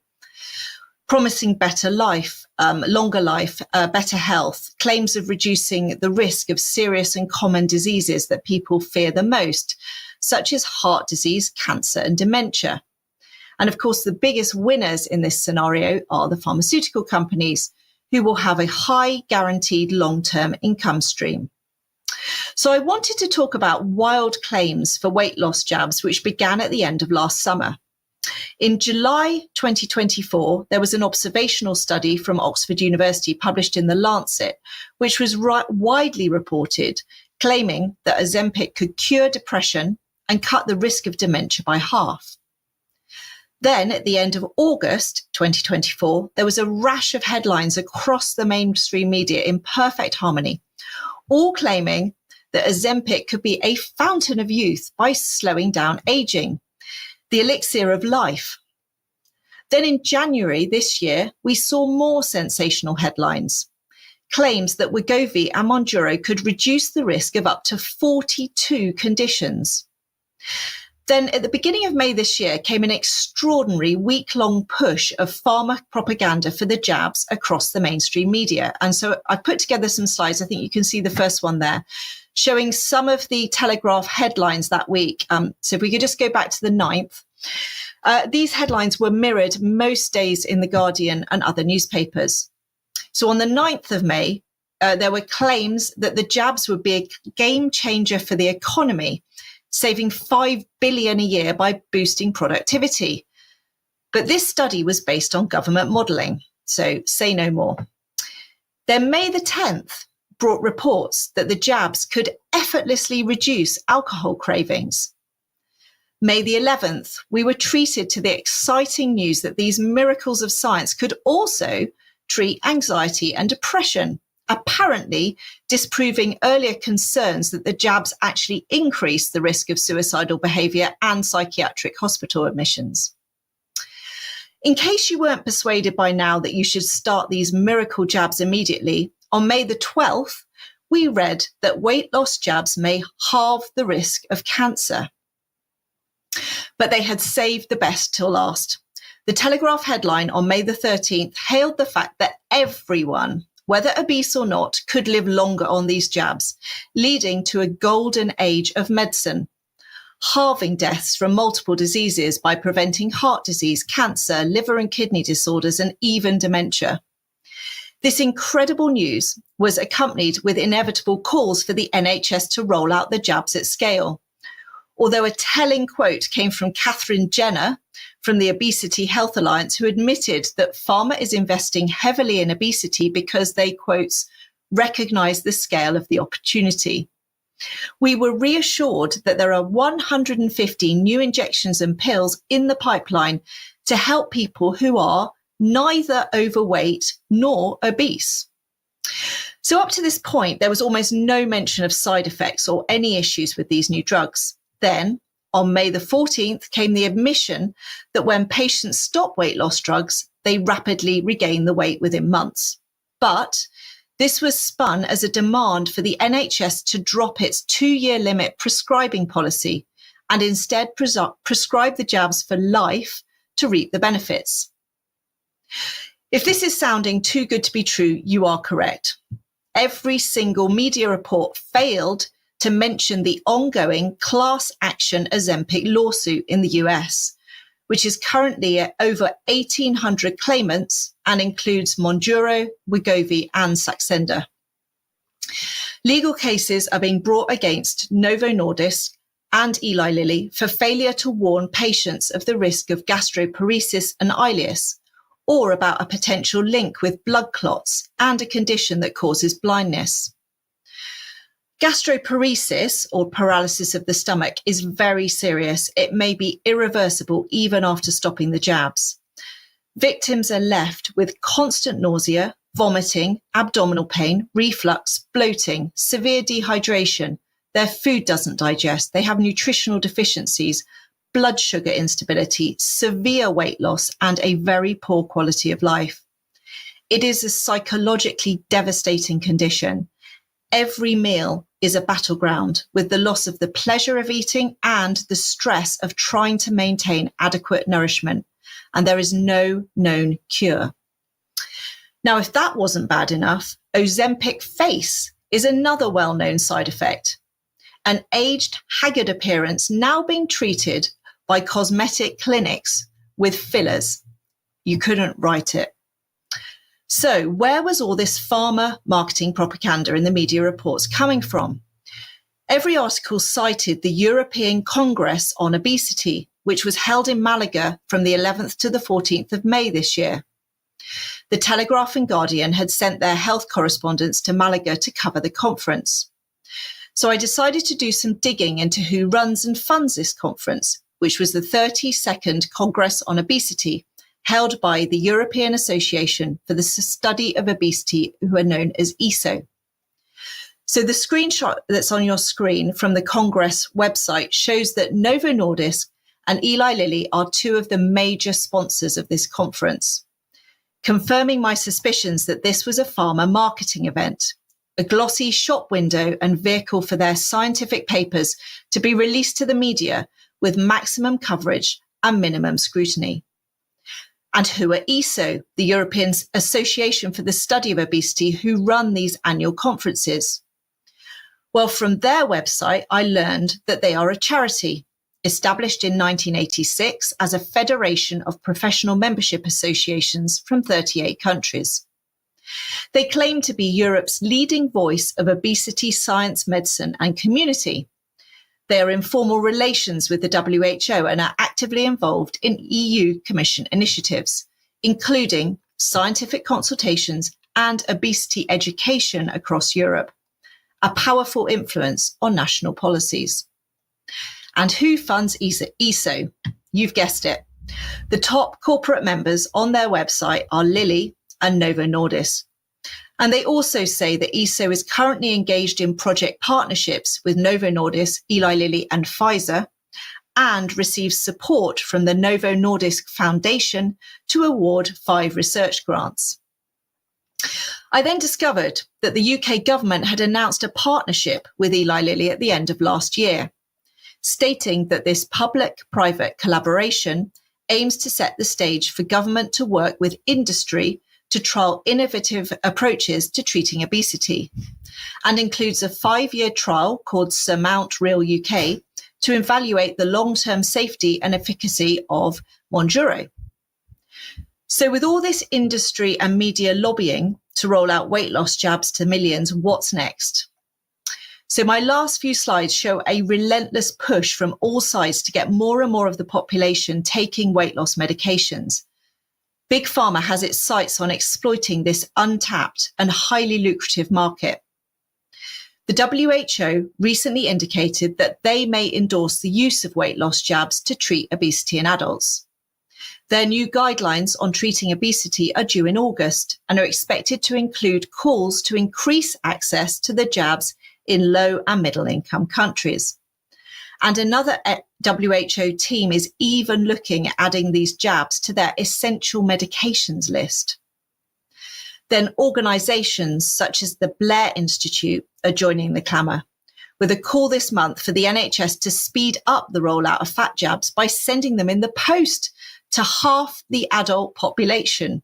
promising better life, longer life, better health, claims of reducing the risk of serious and common diseases that people fear the most, such as heart disease, cancer, and dementia. And of course, the biggest winners in this scenario are the pharmaceutical companies, who will have a high guaranteed long-term income stream. So I wanted to talk about wild claims for weight loss jabs, which began at the end of last summer. In July 2024, there was an observational study from Oxford University published in The Lancet, which was widely reported, claiming that Ozempic could cure depression and cut the risk of dementia by half. Then, at the end of August 2024, there was a rash of headlines across the mainstream media in perfect harmony, all claiming that Ozempic could be a fountain of youth by slowing down aging, the elixir of life. Then in January this year, we saw more sensational headlines. Claims that Wegovy and Mounjaro could reduce the risk of up to 42 conditions. Then at the beginning of May this year came an extraordinary week-long push of pharma propaganda for the jabs across the mainstream media. And so I put together some slides. I think you can see the first one there, showing some of the Telegraph headlines that week. So if we could just go back to the 9th. These headlines were mirrored most days in The Guardian and other newspapers. So on the 9th of May, there were claims that the jabs would be a game changer for the economy, saving $5 billion a year by boosting productivity. But this study was based on government modelling, so say no more. Then May the 10th brought reports that the jabs could effortlessly reduce alcohol cravings. May the 11th, we were treated to the exciting news that these miracles of science could also treat anxiety and depression, apparently disproving earlier concerns that the jabs actually increase the risk of suicidal behaviour and psychiatric hospital admissions. In case you weren't persuaded by now that you should start these miracle jabs immediately, on May the 12th, we read that weight loss jabs may halve the risk of cancer. But they had saved the best till last. The Telegraph headline on May the 13th hailed the fact that everyone, whether obese or not, could live longer on these jabs, leading to a golden age of medicine, halving deaths from multiple diseases by preventing heart disease, cancer, liver and kidney disorders, and even dementia. This incredible news was accompanied with inevitable calls for the NHS to roll out the jabs at scale. Although a telling quote came from Catherine Jenner from the Obesity Health Alliance, who admitted that pharma is investing heavily in obesity because they, quotes, recognise the scale of the opportunity. We were reassured that there are 150 new injections and pills in the pipeline to help people who are neither overweight nor obese. So up to this point, there was almost no mention of side effects or any issues with these new drugs. Then, on May the 14th, came the admission that when patients stop weight loss drugs, they rapidly regain the weight within months. But this was spun as a demand for the NHS to drop its 2-year limit prescribing policy and instead prescribe the jabs for life to reap the benefits. If this is sounding too good to be true, you are correct. Every single media report failed to mention the ongoing class action Ozempic lawsuit in the US, which is currently at over 1,800 claimants and includes Mounjaro, Wegovy, and Saxenda. Legal cases are being brought against Novo Nordisk and Eli Lilly for failure to warn patients of the risk of gastroparesis and ileus, or about a potential link with blood clots and a condition that causes blindness. Gastroparesis, or paralysis of the stomach, is very serious. It may be irreversible even after stopping the jabs. Victims are left with constant nausea, vomiting, abdominal pain, reflux, bloating, severe dehydration. Their food doesn't digest. They have nutritional deficiencies, blood sugar instability, severe weight loss, and a very poor quality of life. It is a psychologically devastating condition. Every meal is a battleground with the loss of the pleasure of eating and the stress of trying to maintain adequate nourishment. And there is no known cure. Now, if that wasn't bad enough, Ozempic face is another well-known side effect. An aged, haggard appearance now being treated by cosmetic clinics with fillers. You couldn't write it. So where was all this pharma marketing propaganda in the media reports coming from? Every article cited the European Congress on Obesity, which was held in Malaga from the 11th to the 14th of May this year. The Telegraph and Guardian had sent their health correspondents to Malaga to cover the conference. So I decided to do some digging into who runs and funds this conference, which was the 32nd Congress on Obesity, held by the European Association for the Study of Obesity, who are known as ESO. So the screenshot that's on your screen from the Congress website shows that Novo Nordisk and Eli Lilly are two of the major sponsors of this conference, confirming my suspicions that this was a pharma marketing event, a glossy shop window and vehicle for their scientific papers to be released to the media with maximum coverage and minimum scrutiny. And who are ESO, the European Association for the Study of Obesity, who run these annual conferences? Well, from their website, I learned that they are a charity established in 1986 as a federation of professional membership associations from 38 countries. They claim to be Europe's leading voice of obesity, science, medicine, and community. They are in formal relations with the WHO and are actively involved in EU Commission initiatives, including scientific consultations and obesity education across Europe, a powerful influence on national policies. And who funds ESO? You've guessed it. The top corporate members on their website are Lilly and Novo Nordisk. And they also say that ESO is currently engaged in project partnerships with Novo Nordisk, Eli Lilly, and Pfizer, and receives support from the Novo Nordisk Foundation to award 5 research grants. I then discovered that the UK government had announced a partnership with Eli Lilly at the end of last year, stating that this public-private collaboration aims to set the stage for government to work with industry to trial innovative approaches to treating obesity, and includes a 5-year trial called Surmount Real UK to evaluate the long-term safety and efficacy of Mounjaro. So with all this industry and media lobbying to roll out weight loss jabs to millions, what's next? So my last few slides show a relentless push from all sides to get more and more of the population taking weight loss medications. Big Pharma has its sights on exploiting this untapped and highly lucrative market. The WHO recently indicated that they may endorse the use of weight loss jabs to treat obesity in adults. Their new guidelines on treating obesity are due in August and are expected to include calls to increase access to the jabs in low and middle income countries. And another WHO team is even looking at adding these jabs to their essential medications list. Then organisations such as the Blair Institute are joining the clamour, with a call this month for the NHS to speed up the rollout of fat jabs by sending them in the post to half the adult population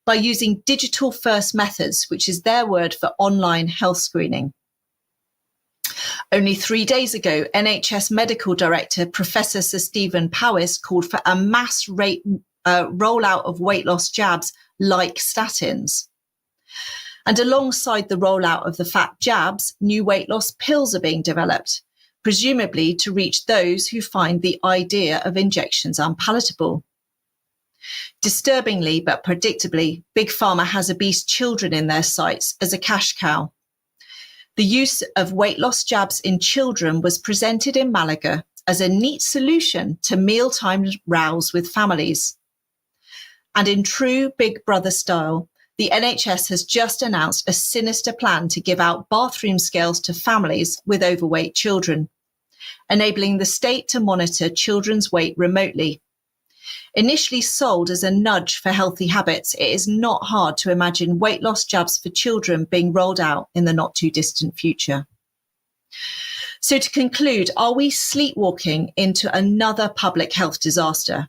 by using digital first methods, which is their word for online health screening. Only 3 days ago, NHS Medical Director Professor Sir Stephen Powis called for a mass rollout of weight loss jabs like statins. And alongside the rollout of the fat jabs, new weight loss pills are being developed, presumably to reach those who find the idea of injections unpalatable. Disturbingly but predictably, Big Pharma has obese children in their sights as a cash cow. The use of weight loss jabs in children was presented in Malaga as a neat solution to mealtime rows with families. And in true Big Brother style, the NHS has just announced a sinister plan to give out bathroom scales to families with overweight children, enabling the state to monitor children's weight remotely. Initially sold as a nudge for healthy habits, it is not hard to imagine weight loss jabs for children being rolled out in the not too distant future. So to conclude, are we sleepwalking into another public health disaster?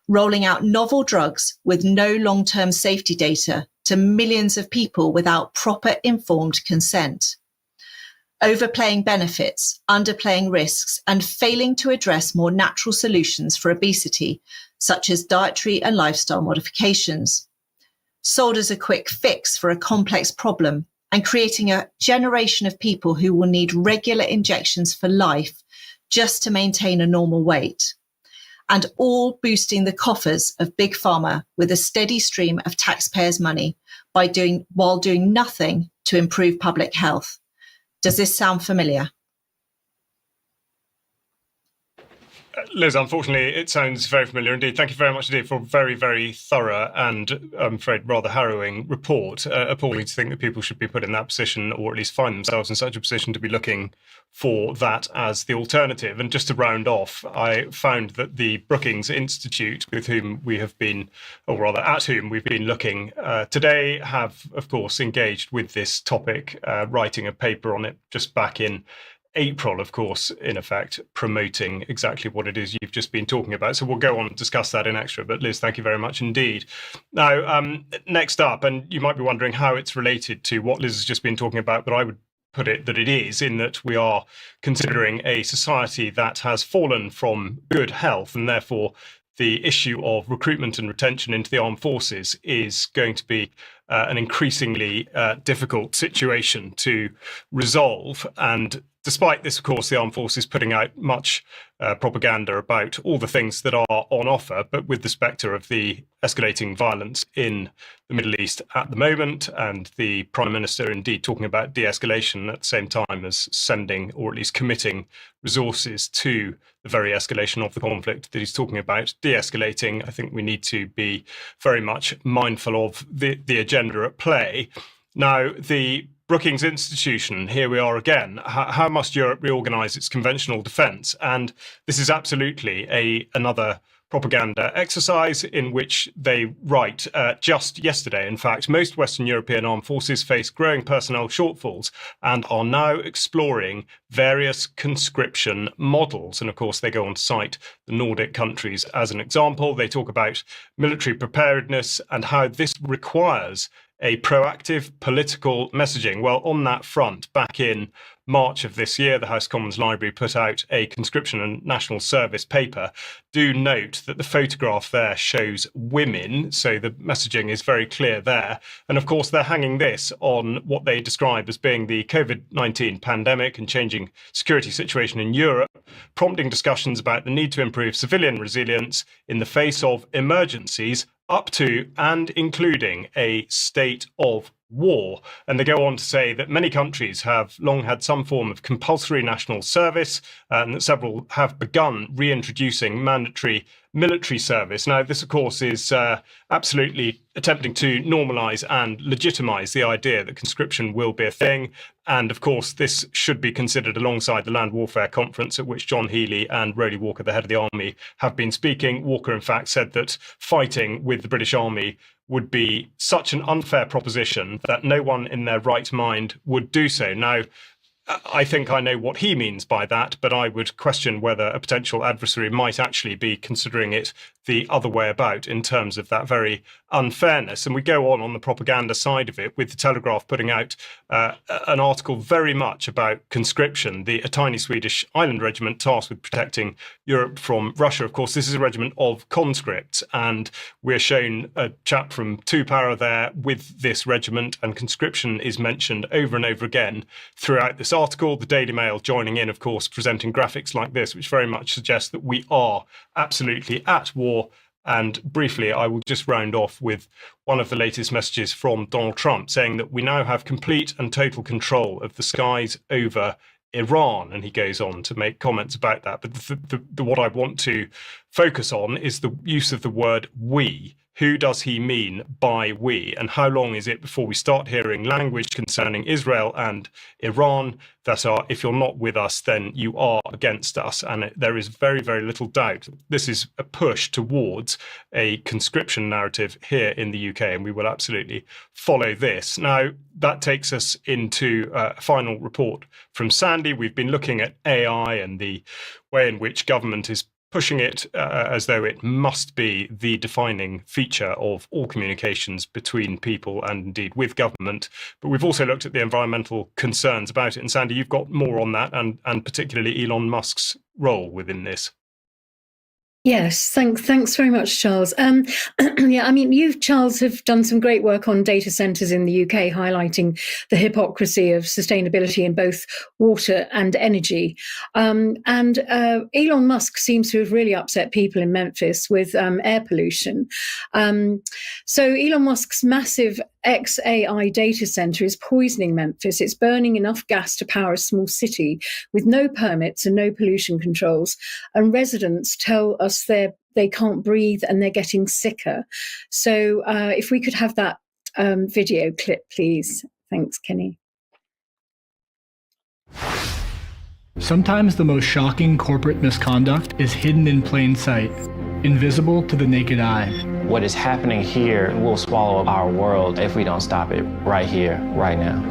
Rolling out novel drugs with no long-term safety data to millions of people without proper informed consent. Overplaying benefits, underplaying risks, and failing to address more natural solutions for obesity, such as dietary and lifestyle modifications. Sold as a quick fix for a complex problem and creating a generation of people who will need regular injections for life just to maintain a normal weight. And all boosting the coffers of Big Pharma with a steady stream of taxpayers' money while doing nothing to improve public health. Does this sound familiar? Liz, unfortunately, it sounds very familiar indeed. Thank you very much indeed for a very, very thorough and, I'm afraid, rather harrowing report. Appalling to think that people should be put in that position, or at least find themselves in such a position to be looking for that as the alternative. And just to round off, I found that the Brookings Institute, with whom we have been, or rather at whom we've been looking today, have, of course, engaged with this topic, writing a paper on it just back in April, of course, in effect, promoting exactly what it is you've just been talking about. So we'll go on and discuss that in extra. But Liz, thank you very much indeed. Now, next up, and you might be wondering how it's related to what Liz has just been talking about, but I would put it that it is, in that we are considering a society that has fallen from good health, and therefore the issue of recruitment and retention into the armed forces is going to be an increasingly difficult situation to resolve. And despite this, of course, the armed forces putting out much propaganda about all the things that are on offer, but with the spectre of the escalating violence in the Middle East at the moment, and the Prime Minister indeed talking about de-escalation at the same time as sending, or at least committing, resources to the very escalation of the conflict that he's talking about de-escalating. I think we need to be very much mindful of the agenda at play. Now, the Brookings Institution, here we are again. How must Europe reorganise its conventional defence? And this is absolutely another propaganda exercise in which they write, just yesterday, in fact, most Western European armed forces face growing personnel shortfalls and are now exploring various conscription models. And of course, they go on to cite the Nordic countries as an example. They talk about military preparedness and how this requires a proactive political messaging. Well, on that front, back in March of this year, the House Commons Library put out a conscription and national service paper. Do note that the photograph there shows women, so the messaging is very clear there. And of course, they're hanging this on what they describe as being the COVID-19 pandemic and changing security situation in Europe, prompting discussions about the need to improve civilian resilience in the face of emergencies, up to and including a state of war. And they go on to say that many countries have long had some form of compulsory national service, and that several have begun reintroducing mandatory military service. Now, this, of course, is absolutely attempting to normalise and legitimise the idea that conscription will be a thing. And, of course, this should be considered alongside the Land Warfare Conference at which John Healey and Rowley Walker, the head of the army, have been speaking. Walker, in fact, said that fighting with the British Army would be such an unfair proposition that no one in their right mind would do so. Now, I think I know what he means by that, but I would question whether a potential adversary might actually be considering it the other way about in terms of that very unfairness. And we go on the propaganda side of it, with the Telegraph putting out an article very much about conscription, a tiny Swedish island regiment tasked with protecting Europe from Russia. Of course, this is a regiment of conscripts, and we're shown a chap from Tupara there with this regiment, and conscription is mentioned over and over again throughout this article. The Daily Mail joining in, of course, presenting graphics like this, which very much suggests that we are absolutely at war. And briefly, I will just round off with one of the latest messages from Donald Trump, saying that we now have complete and total control of the skies over Iran. And he goes on to make comments about that. But what I want to focus on is the use of the word we. Who does he mean by we? And how long is it before we start hearing language concerning Israel and Iran that are, if you're not with us, then you are against us? And there is very, very little doubt this is a push towards a conscription narrative here in the UK, and we will absolutely follow this. Now, that takes us into a final report from Sandy. We've been looking at AI and the way in which government is pushing it as though it must be the defining feature of all communications between people and indeed with government. But we've also looked at the environmental concerns about it. And Sandy, you've got more on that, and particularly Elon Musk's role within this. Yes, thanks very much, Charles. Yeah, I mean, you, Charles, have done some great work on data centres in the UK, highlighting the hypocrisy of sustainability in both water and energy. And Elon Musk seems to have really upset people in Memphis with air pollution. So Elon Musk's massive XAI data center is poisoning Memphis. It's burning enough gas to power a small city with no permits and no pollution controls. And residents tell us they can't breathe and they're getting sicker. So if we could have that video clip, please. Thanks, Kenny. Sometimes the most shocking corporate misconduct is hidden in plain sight, invisible to the naked eye. What is happening here will swallow our world if we don't stop it right here, right now.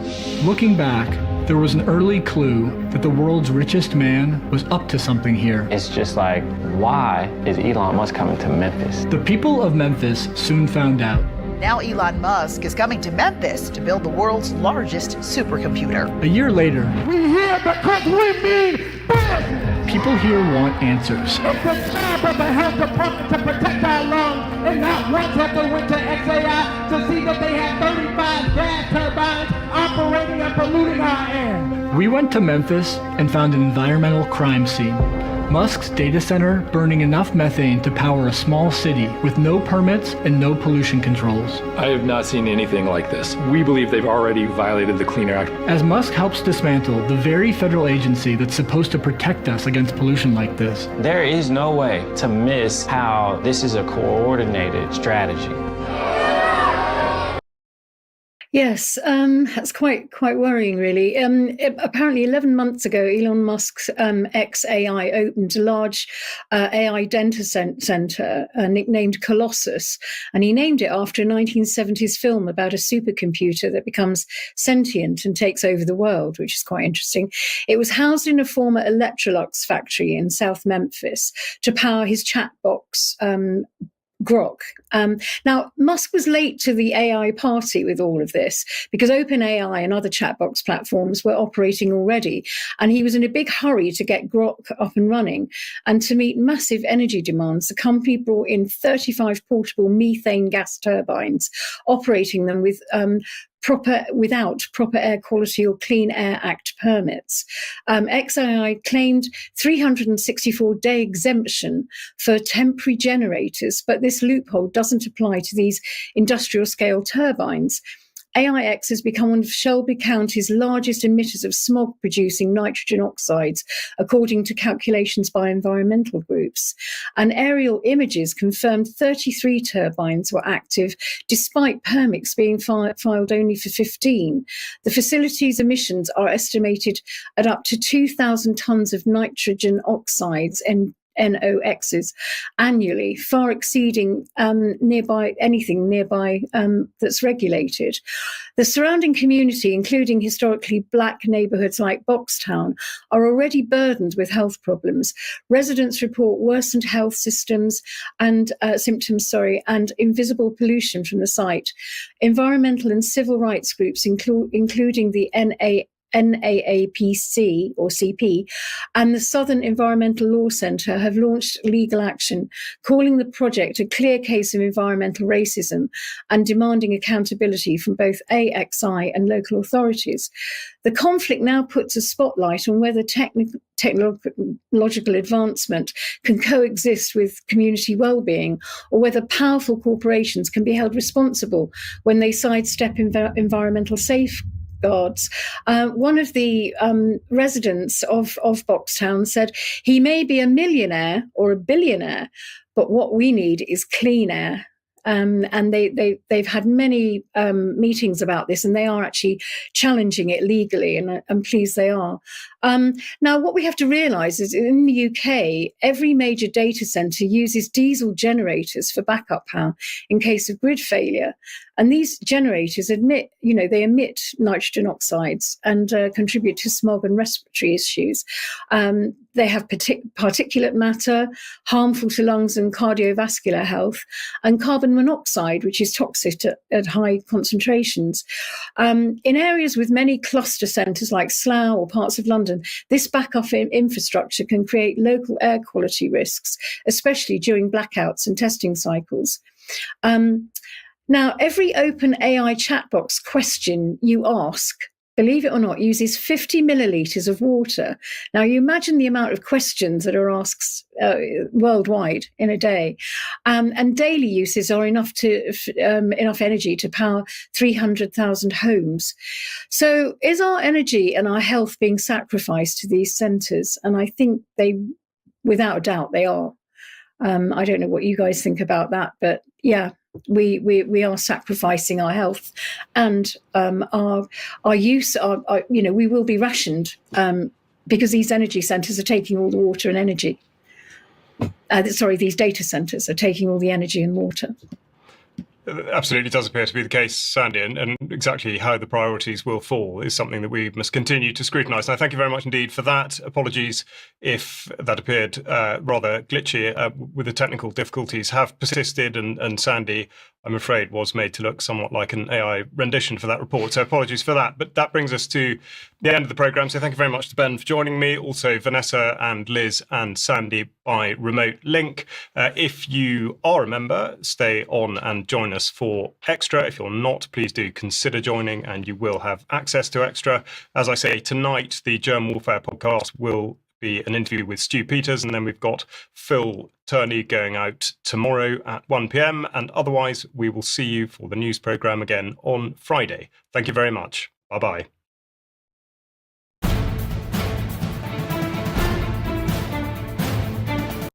Looking back, there was an early clue that the world's richest man was up to something here. It's just like, why is Elon Musk coming to Memphis? The people of Memphis soon found out. Now Elon Musk is coming to Memphis to build the world's largest supercomputer. A year later, we here because we mean business. People here want answers. It's the job of the health department to protect our lungs, and not once have they went to XAI to see that they had 35 gas turbines operating and polluting our air. We went to Memphis and found an environmental crime scene. Musk's data center burning enough methane to power a small city with no permits and no pollution controls. I have not seen anything like this. We believe they've already violated the Clean Air Act. As Musk helps dismantle the very federal agency that's supposed to protect us against pollution like this, there is no way to miss how this is a coordinated strategy. Yes, that's quite worrying, really. Apparently, 11 months ago, Elon Musk's XAI opened a large AI data center nicknamed Colossus, and he named it after a 1970s film about a supercomputer that becomes sentient and takes over the world, which is quite interesting. It was housed in a former Electrolux factory in South Memphis to power his chat box, Grok. Now, Musk was late to the AI party with all of this because OpenAI and other chatbox platforms were operating already, and he was in a big hurry to get Grok up and running. And to meet massive energy demands, the company brought in 35 portable methane gas turbines, operating them without proper air quality or Clean Air Act permits. XAI claimed 364-day exemption for temporary generators, but this loophole doesn't apply to these industrial-scale turbines. AIX has become one of Shelby County's largest emitters of smog-producing nitrogen oxides, according to calculations by environmental groups. And aerial images confirmed 33 turbines were active, despite permits being filed only for 15. The facility's emissions are estimated at up to 2,000 tons of nitrogen oxides and NOxs annually, far exceeding anything nearby that's regulated. The surrounding community, including historically black neighbourhoods like Boxtown, are already burdened with health problems. Residents report worsened health symptoms and invisible pollution from the site. Environmental and civil rights groups, including the NAAPC or CP and the Southern Environmental Law Centre have launched legal action, calling the project a clear case of environmental racism and demanding accountability from both AXI and local authorities. The conflict now puts a spotlight on whether technological advancement can coexist with community well-being, or whether powerful corporations can be held responsible when they sidestep environmental safeguards. One of the residents of Boxtown said he may be a millionaire or a billionaire, but what we need is clean air. And they've had many meetings about this, and they are actually challenging it legally, and I'm pleased they are. Now, what we have to realise is in the UK, every major data centre uses diesel generators for backup power in case of grid failure. And these generators emit nitrogen oxides and contribute to smog and respiratory issues. They have particulate matter, harmful to lungs and cardiovascular health, and carbon monoxide, which is toxic at high concentrations. In areas with many cluster centres like Slough or parts of London, this backup infrastructure can create local air quality risks, especially during blackouts and testing cycles. Now, every open AI chat box question you ask believe it or not, uses 50 millilitres of water. Now, you imagine the amount of questions that are asked worldwide in a day. And daily uses are enough energy to power 300,000 homes. So is our energy and our health being sacrificed to these centres? And I think without a doubt, they are. I don't know what you guys think about that, but yeah. We are sacrificing our health and our use. We will be rationed because these energy centres are taking all the water and energy. These data centres are taking all the energy and water. Absolutely does appear to be the case, Sandy, and exactly how the priorities will fall is something that we must continue to scrutinise. Now, thank you very much indeed for that. Apologies if that appeared rather glitchy with the technical difficulties have persisted, and Sandy, I'm afraid, was made to look somewhat like an AI rendition for that report. So apologies for that. But that brings us to the end of the programme. So thank you very much to Ben for joining me, also Vanessa and Liz and Sandy by remote link. If you are a member, stay on and join us for Extra. If you're not, please do consider joining and you will have access to Extra. As I say, tonight, the Germ Warfare podcast will be an interview with Stu Peters, and then we've got Phil Turney going out tomorrow at 1 p.m. And otherwise, we will see you for the news programme again on Friday. Thank you very much. Bye-bye.